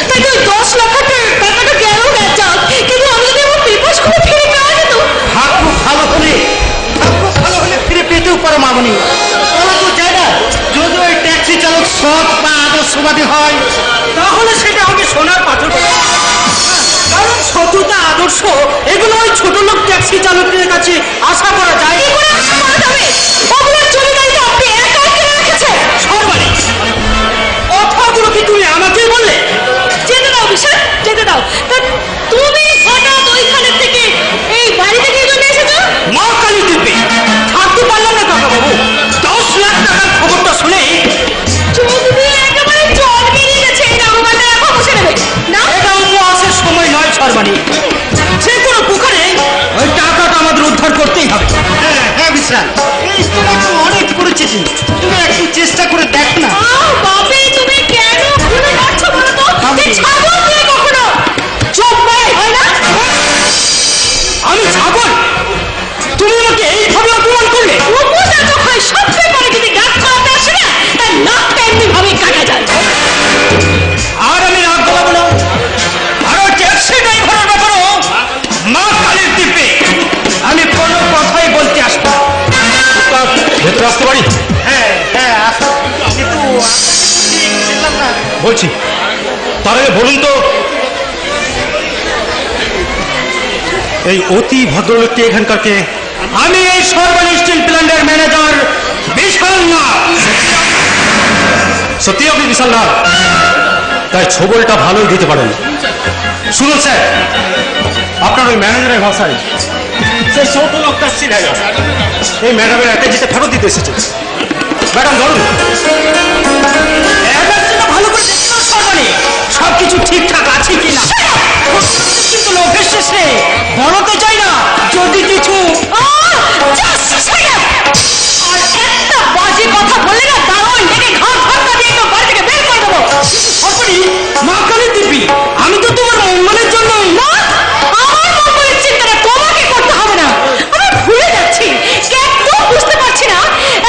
Speaker 4: তাই তো 10 লক্ষ টাকাটা গেল না যাক, কিন্তু আমি যদি আমার পেপারসগুলো ফিরে পাওয়া যেত।
Speaker 1: ভাগ্য ভালো হলে ফিরে পেতেও পারো মামনি। বলা তো যায় না, যদি ওই ট্যাক্সি চালক সৎ বা আদর্শবাদী হয় তাহলে সেটা হবে সোনার পাথর। কারণ সততা আদর্শ এগুলো ওই ছোট লোক ট্যাক্সি চালকদের কাছে আশা করা যায়।
Speaker 4: কি করে আশা করা যাবে? ওগুলোর জমিদারি তো আপনি একাই কিনে রেখেছেন।
Speaker 1: সর্বাণী, কথাগুলো কি তুমি আমাকেই বললে?
Speaker 4: যেতে দাও বিশাল, যেতে দাও। তা তুমি হঠাৎ ওইখানে থেকে এই বাড়িতে কি জন্য এসেছো?
Speaker 1: মা কালী দিব্যি থাকতে পারলাম না কাকা বাবু। 10 লাখ টাকার খবরটা শুনে
Speaker 4: চোখ দিয়ে একেবারে জল বেরিয়ে গেছে। এই রামবাটা এখন বসে নেবে না?
Speaker 1: এটা উপহাসের সময় নয় সর্বাণী। যে কোনো পুকুরে ওই টাকাটা আমাদের উদ্ধার করতেই হবে। হ্যাঁ বিশাল, এই তোমার তো অনেক পরিচিতি, তুমি একটু চেষ্টা করে দেখ না।
Speaker 4: বাপে, তুমি কেন ভুলে যাচ্ছ বলো তো? এই ছাগল দিয়ে কখনো চোখ পায় হয় না?
Speaker 1: আমি ছাগল? তুমি আমাকে এইভাবে অপমান করলে?
Speaker 4: উপজাত হয় সব ব্যাপারে যদি গাছ চালাতে আসে না, তার নাকটা এমনি ভাবে কাটা যায়।
Speaker 1: আর আমি রাগ গলাবো না। আর ওই ট্যাক্সি ড্রাইভারের ব্যাপারেও মা কালীর দিব্যি আমি কোনো কথা
Speaker 6: বলছি। তার আগে বলুন তো, এই অতি ভদ্রলোকটি এখানকার কে?
Speaker 5: আমি এই সর্বাণী স্টিল প্ল্যান্টের ম্যানেজার বিশাল না।
Speaker 6: সত্যি আপনি বিশাল না? তাই ছবলটা ভালোই দিতে পারেন। শুনুন স্যার, আপনার ওই ম্যানেজারের ভাষায় সেই ছোট লোকটা সিনেগা এই ম্যাডামের অ্যাটাচিটা ফেরত দিতে এসেছে। ম্যাডাম ধরুন।
Speaker 5: ভালো করে দেখো সর্বাণী, সবকিছু ঠিকঠাক আছে কিনা। কিন্তু লোকের শেষে বলতে চাই না যদি কিছু
Speaker 4: আর একটা বাজে কথা বললে না দারোয়ান ডেকে ঘাট ধাক্কা দিয়ে তো বাড়ি থেকে বের করে দেবো।
Speaker 5: সর্বাণী, মা কালী দিবি, আমি তো তোমার মঙ্গলের জন্য।
Speaker 4: না, আমার মঙ্গলের চিন্তাটা তোমাকে করতে হবে না। আমি ভুলে যাচ্ছি, একদম বুঝতে পারছি না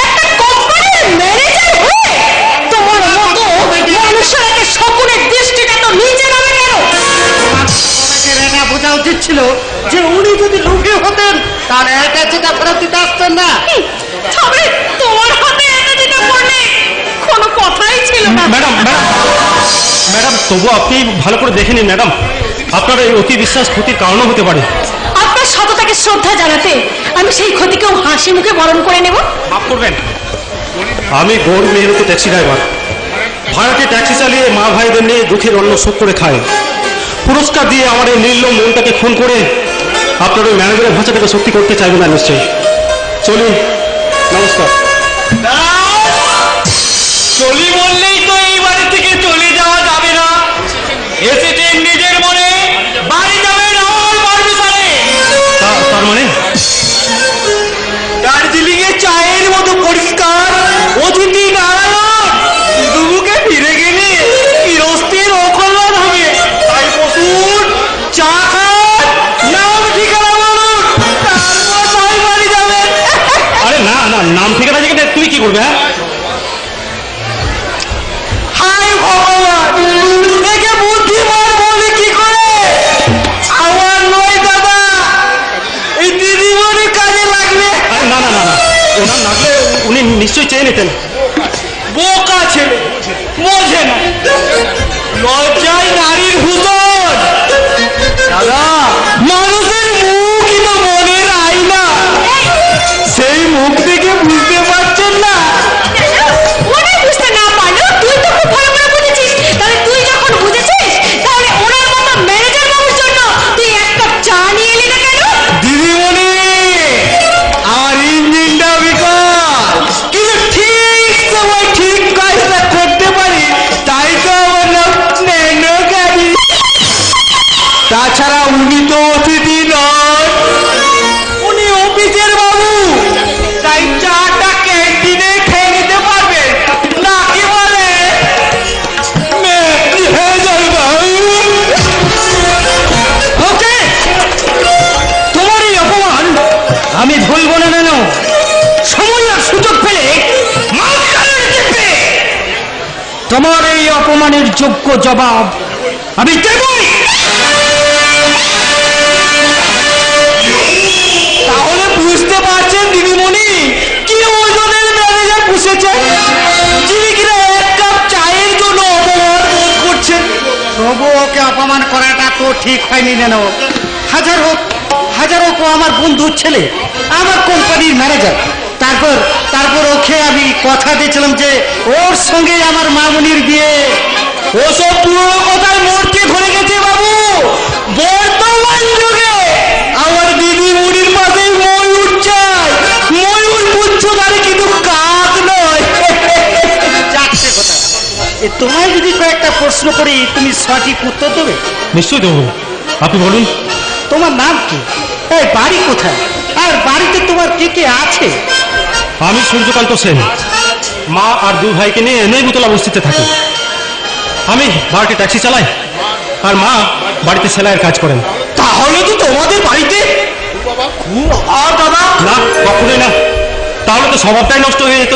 Speaker 4: একটা কোম্পানির ম্যানেজার হয়ে তোমার মতো মানুষের শকুনের দৃষ্টিটা তো নিচে নামে কেন?
Speaker 5: এটা বোঝা উচিত ছিল যে উনি যদি লোভী হতেন তার অ্যাটাচিটা ফেরত দিতে আসতেন না।
Speaker 4: তবে তোমার হাতে এটা যেটা করলে কোনো কথাই ছিল না।
Speaker 6: ম্যাডাম ম্যাডাম ম্যাডাম, তবু আপনি ভালো করে দেখে নিন ম্যাডাম, আপনার এই অতি বিশ্বাস ক্ষতির কারণও হতে পারে।
Speaker 4: আপনার সততাকে শ্রদ্ধা জানাতে আমি সেই ক্ষতিকেও হাসি মুখে বরণ করে নেব।
Speaker 6: মাফ করবেন, আমি গৌর মেহনত ট্যাক্সি ড্রাইভার। ভাড়াটে ট্যাক্সি চালিয়ে মা ভাইদের নিয়ে দুঃখের অন্ন শোধ করে খায়। পুরস্কার দিয়ে আমার এই নির্লম মনটাকে খুন করে আপনার ওই ম্যানেজারের ভাষাটাকে সত্যি করতে চাইবেন না নিশ্চয়ই। চলুন, নমস্কার।
Speaker 2: চলি বললেই তো এই বাড়ি থেকে চলে যাওয়া যাবে না। এসেছেন নিজের মনে, বাড়ি যাবেন আমার পারমিশনে।
Speaker 6: তার মানে
Speaker 2: দার্জিলিং এ চায়ের মতো পরিষ্কার অতিথি নারায়ণ দুমুখে ফিরে গেলে চিরস্থির অকল্যাণ হবে। তাই বসুন, চা খান, নাম ঠিকানা বলুন, তারপর তাই বাড়ি যাবেন।
Speaker 6: আরে না না, নাম ঠিকানা জিজ্ঞেস তুই কি করবে? হ্যাঁ,
Speaker 2: হায় ভগবান, একে বুদ্ধিমান বলে কি করে? আমার নয় দাদা, এই দিদিমণি কাজে লাগবে।
Speaker 6: আরে না না না না, ওনার লাগলে উনি নিশ্চয়ই চেয়ে নিতেন।
Speaker 2: বোকা ছেলে, বোঝে না, লজ্জায় নারীর ভূষণ। দাদা, মানুষের মুখই তো মনের আয়না, সেই মুখ দেখে বুঝতে পারছেন না?
Speaker 4: ওনাই বুঝতে না পারলেও তুই তো খুব ভালো করে বুঝেছিস। তাহলে তুই যখন বুঝেছিস তাহলে ওনার মতো ম্যানেজার বাবুর জন্য তুই এক কাপ চা নিয়ে এলি না কেন?
Speaker 2: দিদিমণি, আমার ইঞ্জিনটা বিকল, কিন্তু ঠিক সময় ঠিক কাজটা করতে পারি, তাই তো আমার নাম ন্যানো গাড়ি। তাছাড়া উনি তো অতিথি নন, উনি অফিসের বাবু, তাই চাটা ক্যান্টিনে খেয়ে নিতে পারবেন না। কি বলে
Speaker 5: ওকে, তোমার এই অপমান আমি ভুলব না। নেন সময় আর সুযোগ পেলে মাঝখানে দেখবে। তোমার এই অপমানের যোগ্য জবাব আমি দেবই।
Speaker 2: তাহলে বুঝতে পারছেন দিদিমণি কি ওজনের ম্যানেজার পুষেছে, যিনি কিনা এক কাপ চায়ের জন্য অপমান বোধ করছেন।
Speaker 5: তবু ওকে অপমান করাটা তো ঠিক হয়নি। নেন হাজারো হাজারো তো আমার বন্ধুর ছেলে, আমার কোম্পানির ম্যানেজার। তারপর তারপর ওকে আমি কথা দিয়েছিলাম যে ওর সঙ্গে আমার মামুনির বিয়ে।
Speaker 2: ওসব পুরো কথায় মরতে ধরে গেছে বাবু। বর্তমান যুগে আমার দিদিমণির পাশে ময়ূর চাই, ময়ূর পুচ্ছধারী, কিন্তু কাক নয়।
Speaker 5: চারটে কথা, তোমায় যদি কয়েকটা প্রশ্ন করি তুমি সঠিক উত্তর দেবে?
Speaker 6: নিশ্চয়ই দেবো, আপনি বলুন।
Speaker 5: তোমার নাম কি? এই বাড়ি কোথায়? আর বাড়িতে তোমার কে কে আছে?
Speaker 6: আমি সূর্যকান্ত সেন, মা আর দুই ভাইকে নিয়ে নেইবুতলা বস্তিতে থাকি। আমি ভাড়াটে ট্যাক্সি চালাই, আর মা বাড়িতে সেলাইয়ের কাজ করেন।
Speaker 2: তাহলে তো তোমাদের বাড়িতে আর দাদা
Speaker 6: না, কখনোই না, তাহলে তো স্বভাবটাই নষ্ট হয়ে যেত।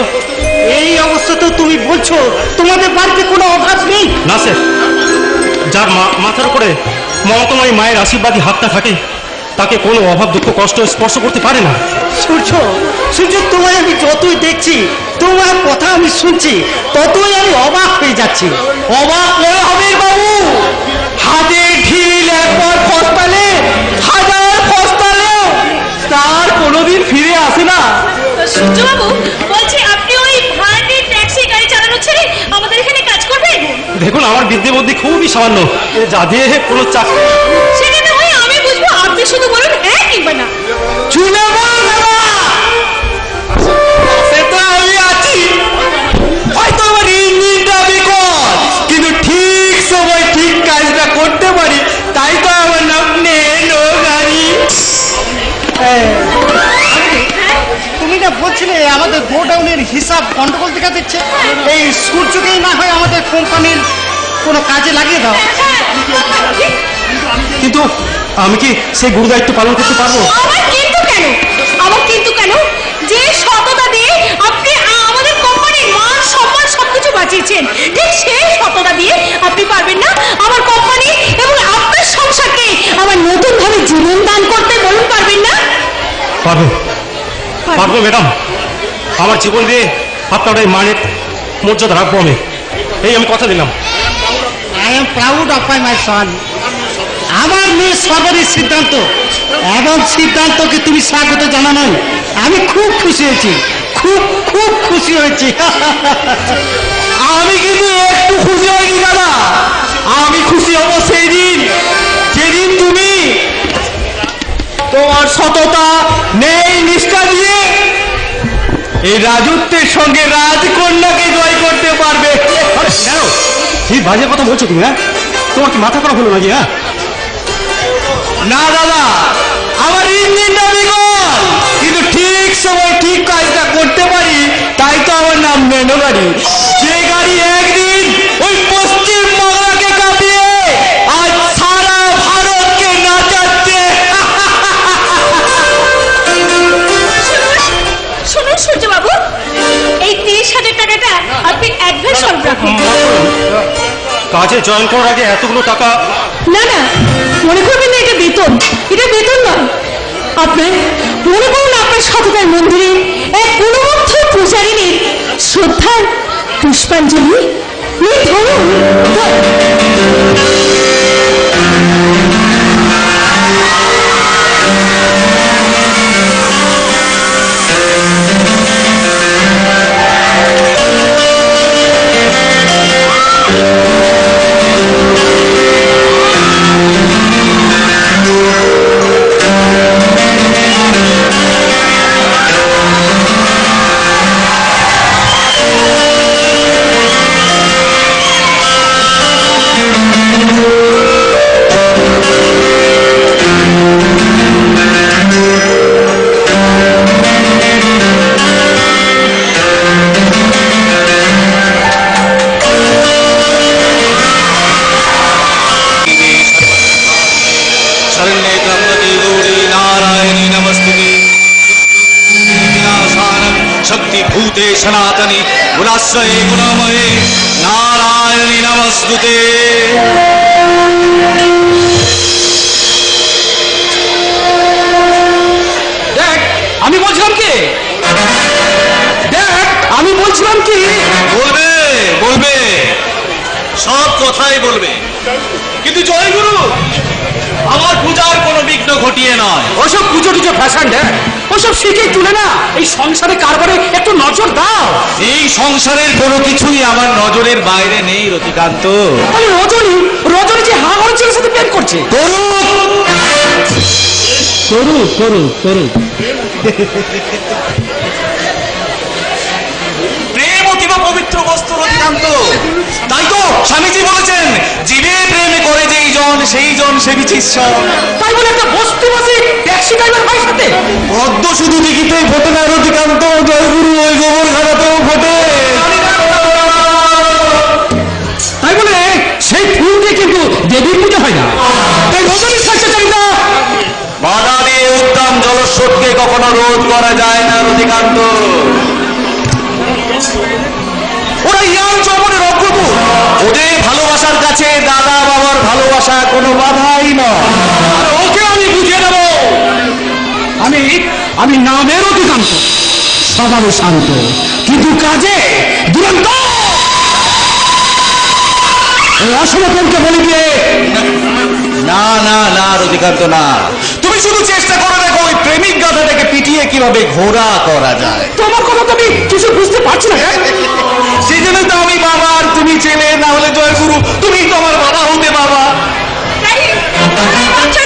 Speaker 5: এই অবস্থা তো তুমি বলছো তোমাদের বাড়িতে কোনো অভাব নেই?
Speaker 6: না স্যার, যার মাথার উপরে মমতাময়ী মায়ের আশীর্বাদী হাতটা থাকে তাকে কোনো অভাব দুঃখ কষ্ট স্পর্শ করতে পারে না।
Speaker 5: সূর্য, সূর্য, তোমায় আমি যতই দেখছি, তোমার কথা আমি শুনছি, ততই আমি অবাক হয়ে যাচ্ছি।
Speaker 2: অবাক হয়ে হবে বাবু, হাতে ঢিল একবার ফসতালে হাজার ফসতালেও তার কোনোদিন ফিরে আসে না।
Speaker 4: সূর্যবাবু, বলছি আপনি ওই ভাড়াটে ট্যাক্সি গাড়ি চালানো ছেড়ে আমাদের এখানে কাজ করবেন?
Speaker 6: দেখুন, আমার বিদ্যে বুদ্ধি খুবই সামান্য, যা দিয়ে কোনো চাকরি।
Speaker 4: সেটা না হয় আমি বুঝবো, আপনি শুধু বলুন হ্যাঁ কিংবা না।
Speaker 2: চুলে বল বাবা, সেটা আমি আছি। হয়তো আমার ইঞ্জিনটা বিকল, কিন্তু ঠিক সময় ঠিক কাজটা করতে পারি, তাই তো আমার নাম নেনো গাড়ি।
Speaker 5: তুমি না বলছিলে আমাদের গোডাউনের হিসাব গন্ডগোল দেখা দিচ্ছে, এই সূর্যকেই না হয় আমাদের কোম্পানির কোনো কাজে লাগিয়ে দাও।
Speaker 6: কিন্তু আমি কি সেই গুরু দায়িত্ব পালন করতে পারবো?
Speaker 4: আমার কিন্তু কেন, আমার কিন্তু কেন, যে সততা দিয়ে আপনি আমাদের কোম্পানির মান সম্মান সবকিছু বাঁচিয়েছেন, ঠিক সেই সততা দিয়ে আপনি পারবেন না আমার কোম্পানি এবং আপনার সংসারকে আমার নতুন ভাবে জীবন দান করতে? বলুন পারবেন না?
Speaker 6: পারবো, পারবো ম্যাডাম। আমার জীবন দিয়ে আপনার এই মানের মর্যাদা রাখবো আমি, এই আমি কথা দিলাম।
Speaker 5: I am proud of my son. আমার মেয়ের সর্বাধিক সিদ্ধান্ত, এবং সিদ্ধান্তকে তুমি স্বাগত জানানোই আমি খুব খুশি হয়েছি, খুব খুব খুশি হয়েছি।
Speaker 2: আমি কিন্তু একটু খুশি হইনি দাদা, আমি খুশি হব সেই দিন যেদিন তুমি তোমার সততা নেই নিষ্ঠা দিয়ে এই রাজত্বের সঙ্গে রাজকন্যাকে জয় করতে পারবে।
Speaker 6: কেন ঠিক বাজে কথা বলছো তুমি? হ্যাঁ, তোমার কি মাথা খারাপ হলো নাকি? হ্যাঁ,
Speaker 2: না দাদা, আমার ইঞ্জিনটা বিকল, কিন্তু ঠিক সময় ঠিক কাজটা করতে পারি, তাই তো আমার নাম নেনো গাড়ি। যে গাড়ি একদিন ওই পশ্চিম বাংলাকে কাঁপিয়ে আজ সারা ভারতকে নাচাচ্ছে।
Speaker 4: শুনুন সূর্যবাবু, এই 30,000 টাকাটা আপনি অ্যাডভান্স স্বরূপ রাখুন।
Speaker 6: কাজে জয়েন করার আগে এতগুলো টাকা?
Speaker 4: না না, মনে করবেন না এটা বেতন, এটা বেতন নয়। আপনার মনে করুন আপনার সততার মন্দিরে এক গুণমুগ্ধ পূজারিনীর শ্রদ্ধার পুষ্পাঞ্জলি। এই ধরুন,
Speaker 2: शरण्ये त्र्यंबके गौरी नारायणी नमस्तुते, विनाशानं शक्तिभूते सनातनी गुणाश्रये गुणमये नारायणी नमस्तुते।
Speaker 1: দেখ আমি বলছিলাম কি, দেখ আমি বলছিলাম কি,
Speaker 2: বলবে বলবে, সব কথাই বলবে, কিন্তু জয়গুরু আমার পূজার কোনো বিঘ্ন ঘটিয়ে নয়।
Speaker 1: ওসব পুজো টুজো ফ্যাশন, দেখ ওসব শিখেই তুলে না, এই সংসারে কারবারে একটু নজর দাও।
Speaker 2: এই সংসারের কোনো কিছুই আমার নজরের বাইরে নেই রতিকান্ত।
Speaker 1: আরে রজনী, রজনী যে হাওড় ছেলের সাথে প্রেম করছে।
Speaker 5: করুক করুক করুক,
Speaker 2: প্রেম অতীব পবিত্র বস্তু রতিকান্ত, তাই তো স্বামীজি বলেছেন, জীবে প্রেমে করে যেই জন সেই জন সেবিছে ঈশ্বর।
Speaker 1: তাই বলে একটা বস্তু বসে ট্যাক্সি ড্রাইভার ভাইয়ের সাথে
Speaker 2: পদ্ম শুধু দিঘিতেই ফোটে না রতিকান্ত, জয়গুরু ওই গোবর ঘাটাতেও ফোটে।
Speaker 1: তাই বলে সেই ফুল দিয়ে কিন্তু দেবীর পুজো হয় না। তাই রজনীর কাছে চাই না,
Speaker 2: বাধা দিয়ে উদ্যান জলস্রোতকে কখনো রোধ করা যায় না রতিকান্ত। ওরা ইয়াং যৌবনের অগ্রদূত, ওদের ভালোবাসার কাছে দাদা বাবার ভালোবাসা কোনো বাধাই নয়।
Speaker 1: আর ওকে আমি বুঝিয়ে দেবো
Speaker 6: আমি নামের অধিকান্ত, স্বভাবে শান্ত, কিন্তু কাজে দুরন্ত। অসমতনকে বলি দিয়ে
Speaker 2: না না না রতিকান্ত না, তুমি শুধু চেষ্টা করে দেখো ওই প্রেমিক গাধাটাকে পিটিয়ে কিভাবে ঘোড়া করা যায়।
Speaker 6: তোমার কথা তো আমি কিছু বুঝতে পারছি না।
Speaker 2: সেই জন্য তো আমি বাবা আর তুমি ছেলে, না হলে জয় গুরু তুমি তো আমার বাবা হতে বাবা।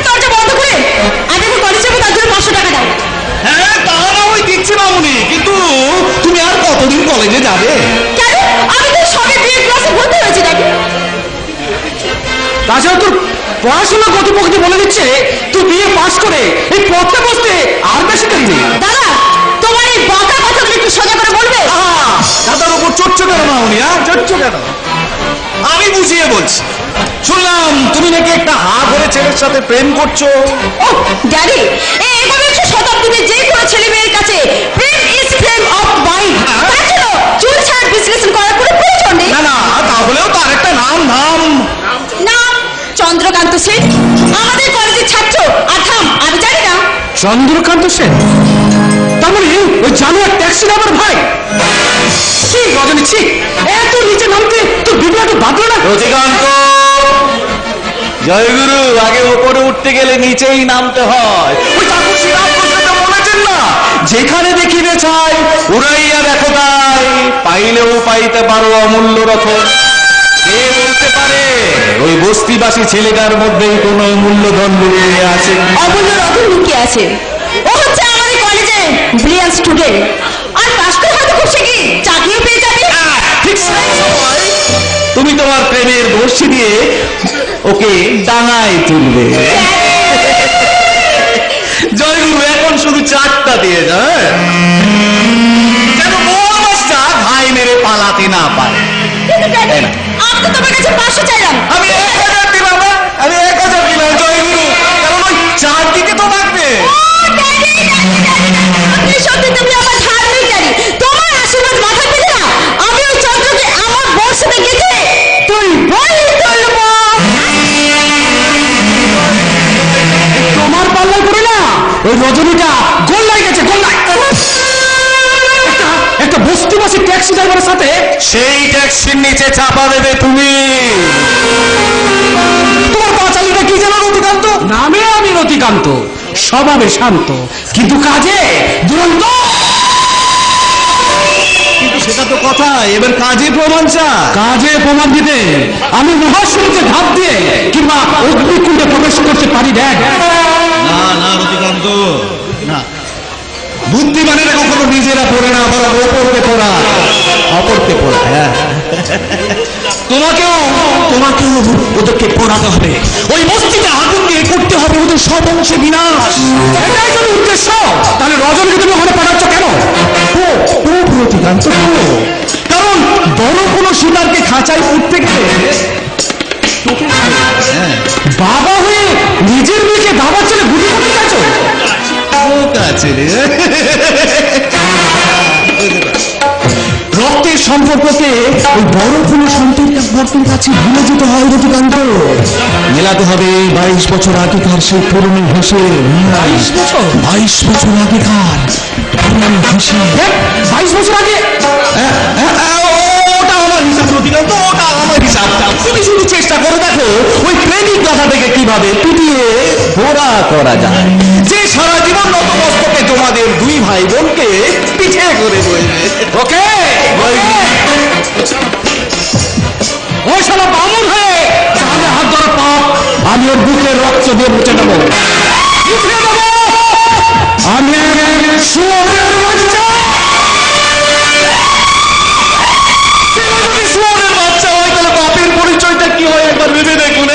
Speaker 4: দরজা বন্ধ করে আমি এখন কলেজ যাবো, তার জন্য 500 টাকা দাও।
Speaker 2: হ্যাঁ তা না ওই দিচ্ছি মামুনি, কিন্তু তুমি আর কতদিন কলেজে যাবে?
Speaker 4: কেন? আমি তো সবে বিয়ে ক্লাসে ভর্তি হয়েছি নাকি?
Speaker 6: তাছাড়া তোর পড়াশোনা কর্তৃপক্ষকে বলে দিচ্ছে তুই বিয়ে পাস করে এই পথে বসতে আর বেশি দেরি নেই।
Speaker 4: দাদা, তোমার এই বাঁকা কথাগুলো একটু সোজা করে বলবে?
Speaker 2: দাদার উপর চড়ছো কেন মামুনি? আর চড়ছো কেন? আমি বুঝিয়ে বলছি। শুনলাম তুমি নাকি একটা হা করে ছেলের সাথে প্রেম করছো।
Speaker 4: ও ড্যাডি, এই একবিংশ শতাব্দীতে যে কোনো ছেলে মেয়ের কাছে প্রেম ইজ ফ্রেম অফ মাইন্ড, তার জন্য চুল ছাড় বিশ্লেষণ করার কোনো প্রয়োজন নেই।
Speaker 2: না না, তাহলেও তো আরেকটা নাম নাম
Speaker 4: নাম চন্দ্রকান্ত সেন, আমাদের কলেজের ছাত্র। আর থাম, আমি জানি না।
Speaker 6: চন্দ্রকান্ত সেন? তার মানে ওই জানুয়ার ট্যাক্সি ড্রাইভার ভাই? কি রজনী, ছি, এত নিচে নামতে তোর বিবেক বাঁধলো না?
Speaker 2: রতিকান্ত, জয়গুরু, আগে ওপরে উঠতে গেলে নিচেই নামতে হয়। ওই ঠাকুর শ্রীরামকৃষ্ণটা বলেছেন না, যেখানে দেখিবে চাই উড়াইয়া দেখো তাই, পাইলেও পাইতে পারো অমূল্য রতন। কে বলতে পারে ওই বস্তিবাসী ছেলেটার মধ্যেই কোনো মূল্যধন লুকিয়ে আছে?
Speaker 4: অমূল্য রতন লুকিয়ে আছে। ও হচ্ছে আমাদের কলেজে ব্রিলিয়ান্ট স্টুডেন্ট, আর পাস করে হয়তো খুব শিগগিরই চাকরিও পেয়ে যাবে।
Speaker 2: ঠিক সেই সময় তুমি তোমার প্রেমের বর্ষি দিয়ে ওকে ডাঙায় তুলবে। জয়গুরু, এখন শুধু 4টা দিয়ে যায়, যেন বড় মাছটা ঘাই মেরে পালাতে না পারে।
Speaker 4: কিন্তু ড্যাডি, আমি তো তোমার কাছে 500 চাইলাম।
Speaker 2: আমি 1000 দিলাম না, আমি 1000 দিলাম জয়গুরু, কারণ ওই 4 দিকে তো থাকবে।
Speaker 4: আপনি সত্যি, তুমি আমার ধার্মিক ড্যাডি। তোমার আশীর্বাদ মাথায় পেলে না, আমি ওই চন্দ্রকে আমার বর্ষাতে গেছে তুলবই তুলব।
Speaker 6: তোমার পাল্লায় পড়ে না ওই রজনীটা গোল্লায় গেছে, গোল্লায়। একটা বস্তিবাসী ট্যাক্সি ড্রাইভারের সাথে
Speaker 2: সেই ট্যাক্সির নিচে চাপা দেবে তুমি।
Speaker 6: তোমার পাঁচালিটা কি যেন রতিকান্ত? নামে আমি রতিকান্ত, স্বভাবে শান্ত, কিন্তু কাজে দুরন্ত।
Speaker 2: কিন্তু সেটা তো কথা, এবার কাজে প্রমাণ চা।
Speaker 6: কাজে প্রমাণ দিতে আমি মহাশূন্যে ধাপ দিয়ে কিংবা অগ্নিকুণ্ডে প্রবেশ করতে পারি। দেখ,
Speaker 2: না না রতিকান্ত, না, বুদ্ধিমানেরা কখনো নিজেরা পড়ে না, আবার অপরকে পড়া, অপরকে পড়া। হ্যাঁ, তোমাকেও ওদেরকে পড়াতে হবে। ওই বস্তিতে আগুন দিয়ে করতে হবে ওদের সব অংশে বিনাশ।
Speaker 6: এটাই যদি উদ্দেশ্য, তাহলে রজনীকে তুমি ওখানে পাঠাচ্ছ কেন?
Speaker 2: রতিকান্ত, কারণ বড় কোনো শিকারকে খাঁচায় উঠতে গেলে
Speaker 6: বাবা হয়ে নিজের মেয়েকে দাবার ছেলে গুলি করতে চাইছো?
Speaker 2: রক্তের সম্পর্ককে ওই বড় কোনো সম্পর্কের কাছে ভুলে যেতে হয় রতিকান্ত। মেলাতে হবে 22 বছর আগেকার সেই পুরনো হাসি। 22 বছর আগেকার পুরনো হাসি।
Speaker 6: 22 বছর আগে?
Speaker 2: ওটা আমার হিসাব রতিকান্ত, ওটা আমার হিসাব। তুমি শুধু চেষ্টা করে দেখো ওই প্রেমিক কথা থেকে কিভাবে পিটিয়ে ঘোড়া করা যায়, যে সারা জীবন নতমস্তকে তোমাদের 2 ভাই বোনকে পিঠে করে বইবে।
Speaker 6: ওকে, ওই শালা বামুন হয়ে তাহলে হাত ধরা পাপ আমি ওর বুকের রক্ত দিয়ে মুছে নেবো। আমি শুয়োরের বাচ্চা।
Speaker 2: শুয়োরের বাচ্চা হয় তাহলে বাপের পরিচয়টা কি হয় একবার ভেবে দেখুন।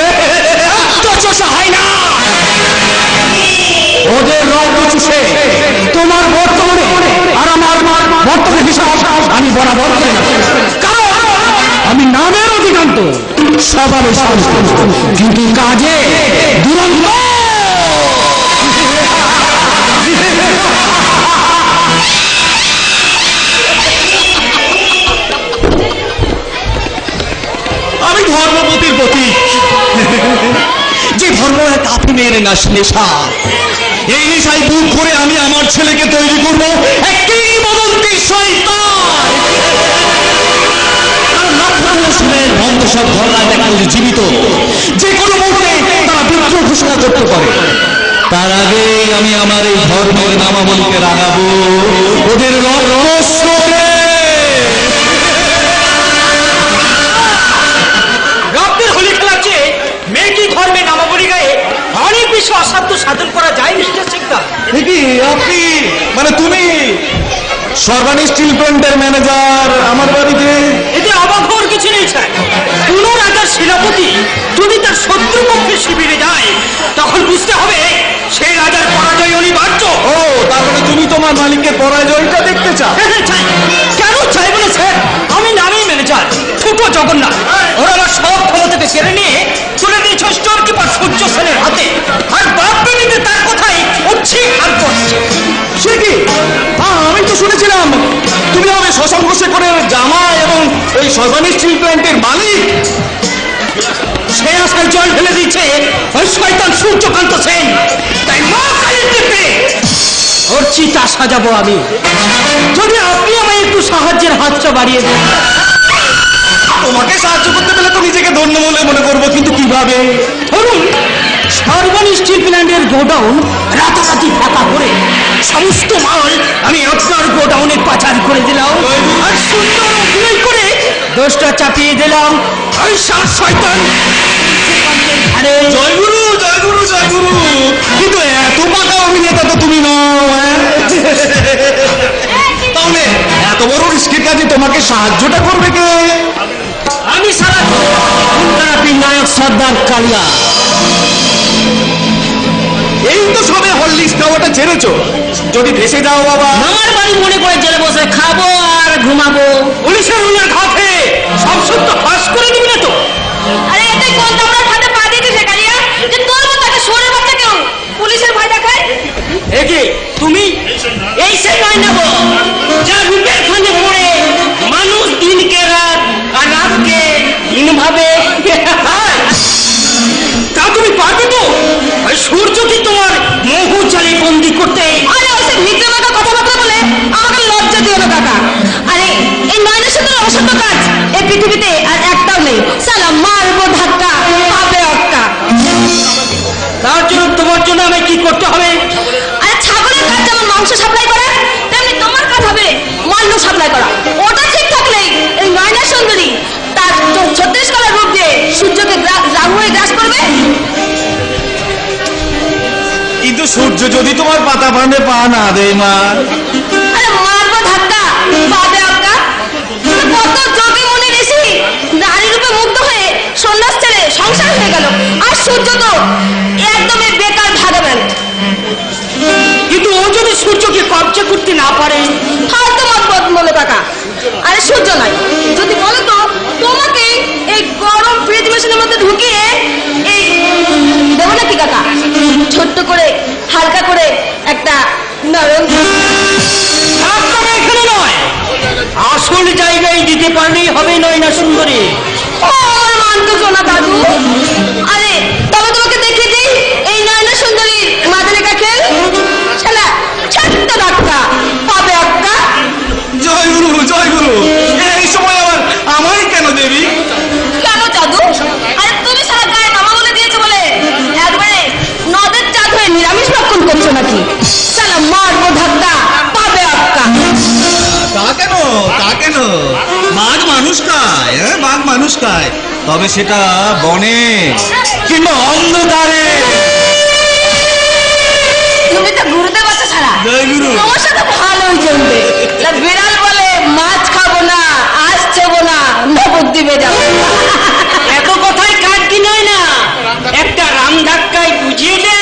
Speaker 6: চোষা হয় না, ওদের রক্ত চুষে তোমার বর্তমানে আর আমার বর্তমানে হিসাব আমি বরাবর করি না। কারণ আমি নামের অধিকান্ত, স্বভাবে শান্ত, কিন্তু কাজে দুরন্ত।
Speaker 2: আমি ধর্মপতির প্রতীক, যে ধর্ম এক আফিমের নেশা। এই নেশায় বুক করে আমি আমার ছেলেকে তৈরি করব এক কিংবদন্তি শয়তান। বন্ধ সব ঘটনা দেখা জীবিত, যে কোনো মুহূর্তে তারা বিদ্রোহ ঘোষণা করতে পারে। তার আগে আমি আমার এই ধর্মের নামাবলীকে রাগাবো ওদের রহস্যে।
Speaker 5: রক্তের হোলি খেলার চেয়ে মেয়েটি ধর্মে নামাবলী গায়ে অনেক বেশি অসাধ্য সাধন করা যায় মিস্টার সিকদার।
Speaker 2: কি আপনি মানে তুমি সর্বাণী স্টিল প্ল্যান্টের ম্যানেজার আমার বাড়িতে?
Speaker 5: এতে অবাক হওয়ার কিছু নেই স্যার। কোন রাজার সেনাপতি যদি তার শত্রুপক্ষের শিবিরে যায় তখন বুঝতে হবে সেই রাজার পরাজয় অনিবার্য।
Speaker 2: ও তার মানে তুমি তোমার মালিকের পরাজয়টা দেখতে চাও?
Speaker 5: চাই। কেন চাই বলে স্যার, আমি নামেই ম্যানেজার, ছোট জগন্নাথ। ওরা আমার সব ক্ষমতাকে কেড়ে নিয়ে তুলে দিয়েছে স্টোর কিপার সূর্য সেনের হাতে, আর বাপকে নিতে তার কথাই উঠছে আর পড়ছে।
Speaker 2: সে কি? আমি তো শুনেছিলাম তুমি হবে শশাঙ্ক শেখরের জামাই এবং ওই সর্বাণী স্টিল প্ল্যান্টের মালিক।
Speaker 5: সে আশায় জল ঢেলে দিচ্ছে ওই শয়তান সূর্যকান্ত সেন। তাই মা কালীর পেটে ওর চিতা সাজাবো আমি, যদি আপনি আমায় একটু সাহায্যের হাতটা বাড়িয়ে দেন।
Speaker 2: তোমাকে সাহায্য করতে পেলে তো নিজেকে ধন্য বলে মনে করবো, কিন্তু কিভাবে?
Speaker 5: ধরুন সর্বাণী স্টিল প্ল্যান্টের গোডাউন রাতারাতি ফাঁকা করে সমস্ত মাল আমি আপনার গোডাউনে পাচার করে দিলাম, আর সুন্দর অভিনয় করে দোষটা চাপিয়ে দিলাম ওই শয়তান ঘাড়ে।
Speaker 2: জয় গুরু, জয় গুরু, জয় গুরু। কিন্তু এত পাকা অভিনেতা তো তুমি নও। তাহলে এত বড় রিস্কের কাজে তোমাকে সাহায্যটা করবে কে?
Speaker 5: আমি সারা নায়ক সর্দার কালিয়া।
Speaker 2: এই তো সবে হরলিক্স খাওয়াটা ছেড়েছো, যদি ভেসে যাও বাবা।
Speaker 5: আমার বাড়ি মনে করে জেলে বসে খাবো আর ঘুমাবো। পুলিশের রুলের ঘাটে সব সত্য ফাঁস করে দিবি না তো?
Speaker 4: আরে এটাই কোন তোমরা হাতে পা দিয়েছে কালিয়া, যে তোর মতো একটা শোরের বাচ্চা কেউ পুলিশের ভয় দেখায়?
Speaker 5: একে তুমি এই সে নয় নেবো যা রূপের ফাঁদে পড়ে মানুষ দিনকে রাত আর রাতকে দিন ভাবে। তা তুমি পারবে তো ওই সূর্যকে তোমার মোহ জালে বন্দি করতে?
Speaker 4: আরে ওসব মিথ্যে মাথা কথাবার্তা বলে আমাকে লজ্জা দিও না কাকা। আরে এই নয়নের সাথে অসত্য কাজ এই পৃথিবীতে আর একটাও নেই। সালা মারবো ধাক্কা পাবে অক্কা।
Speaker 5: তার জন্য তোমার জন্য আমি কি করতে হবে?
Speaker 4: আরে ছাগলের কাজ যেমন মাংস সাপ্লাই করা, তেমনি তোমার কাজ হবে মাল্য সাপ্লাই করা। ওটা ঠিক থাকলেই এই নয়না সুন্দরী তার 36 কালার রূপ দিয়ে সূর্যকে রাহু হয়ে গ্রাস করবে।
Speaker 2: কিন্তু সূর্য যদি তোমার পাতা ফাঁদে পা না দেয় মা?
Speaker 4: আরে মারবো ধাক্কা পাবে অক্কা। কত যোগী মনে ঋষি নারী রূপে মুগ্ধ হয়ে সন্ন্যাস ছেড়ে সংসার হয়ে গেল, আর সূর্য তো একদমই বেকার ভাগাবেন।
Speaker 5: কিন্তু ও যদি সূর্যকে কবজা করতে না পারে?
Speaker 4: ফালতু মত বলো কাকা। আরে সূর্য নয়, যদি বলো তো তোমাকে এই গরম ফ্রিজ মেশিনের মধ্যে ঢুকিয়ে এই দেবো নাকি কাকা? ছোট্ট করে হালকা করে একটা নরম।
Speaker 5: আপনারা এখানে নয়, আসল জায়গায় দিতে পারলেই হবে নয়না সুন্দরী।
Speaker 4: ও আমার মানতো শোনা দাদু। আরে তবে তোমাকে দেখিয়ে দিই এই নয়না সুন্দরীর মাঝে লেখা খেল। শালা ছোট্ট ধাক্কা পাবে অক্কা।
Speaker 2: জয় গুরু, জয় গুরু। এই সময় আবার আমায় কেন দেবী?
Speaker 4: কেন জাদু? আরে তুমি সারা গায়ে নামা বলে দিয়েছো বলে একবারে নদের চাঁদ হয়ে নিরামিষ ভক্ষণ করছো নাকি? শালা মারবো ধাক্কা পাবে অক্কা।
Speaker 2: তা কেন, তা কেন? বাঘ মানুষ খায়, হ্যাঁ বাঘ মানুষ খায়, তবে সেটা বনে কিংবা অন্ধকারে।
Speaker 4: তুমি তো গুরুদেব আছো সারা।
Speaker 2: জয় গুরু।
Speaker 4: তোমার সাথে ভালোই জমবে। তা বিড়াল বলে মাছ খাবো না, আজ ছোবো না, নবদ্বীপে যাবো।
Speaker 5: এত কথাই কাজ কি নয় না, একটা রাম ধাক্কায় বুঝিয়ে দে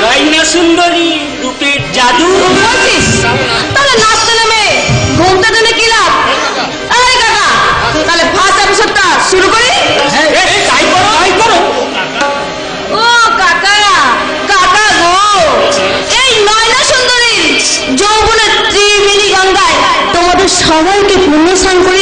Speaker 5: নয়না সুন্দরী রূপের জাদু।
Speaker 4: বলছিস? তাহলে নাচতে নেমে ঘুমটা দিলে কি লাভ? এই কাকা, তাহলে ফার্স্ট এপিসোডটা শুরু করি?
Speaker 5: তাই করো, তাই করো।
Speaker 4: ও কাকা, কাকা গো, এই নয়না সুন্দরী যৌবনের ত্রিবেণী গঙ্গায় তোমাদের সবাইকে পুণ্য স্নান করে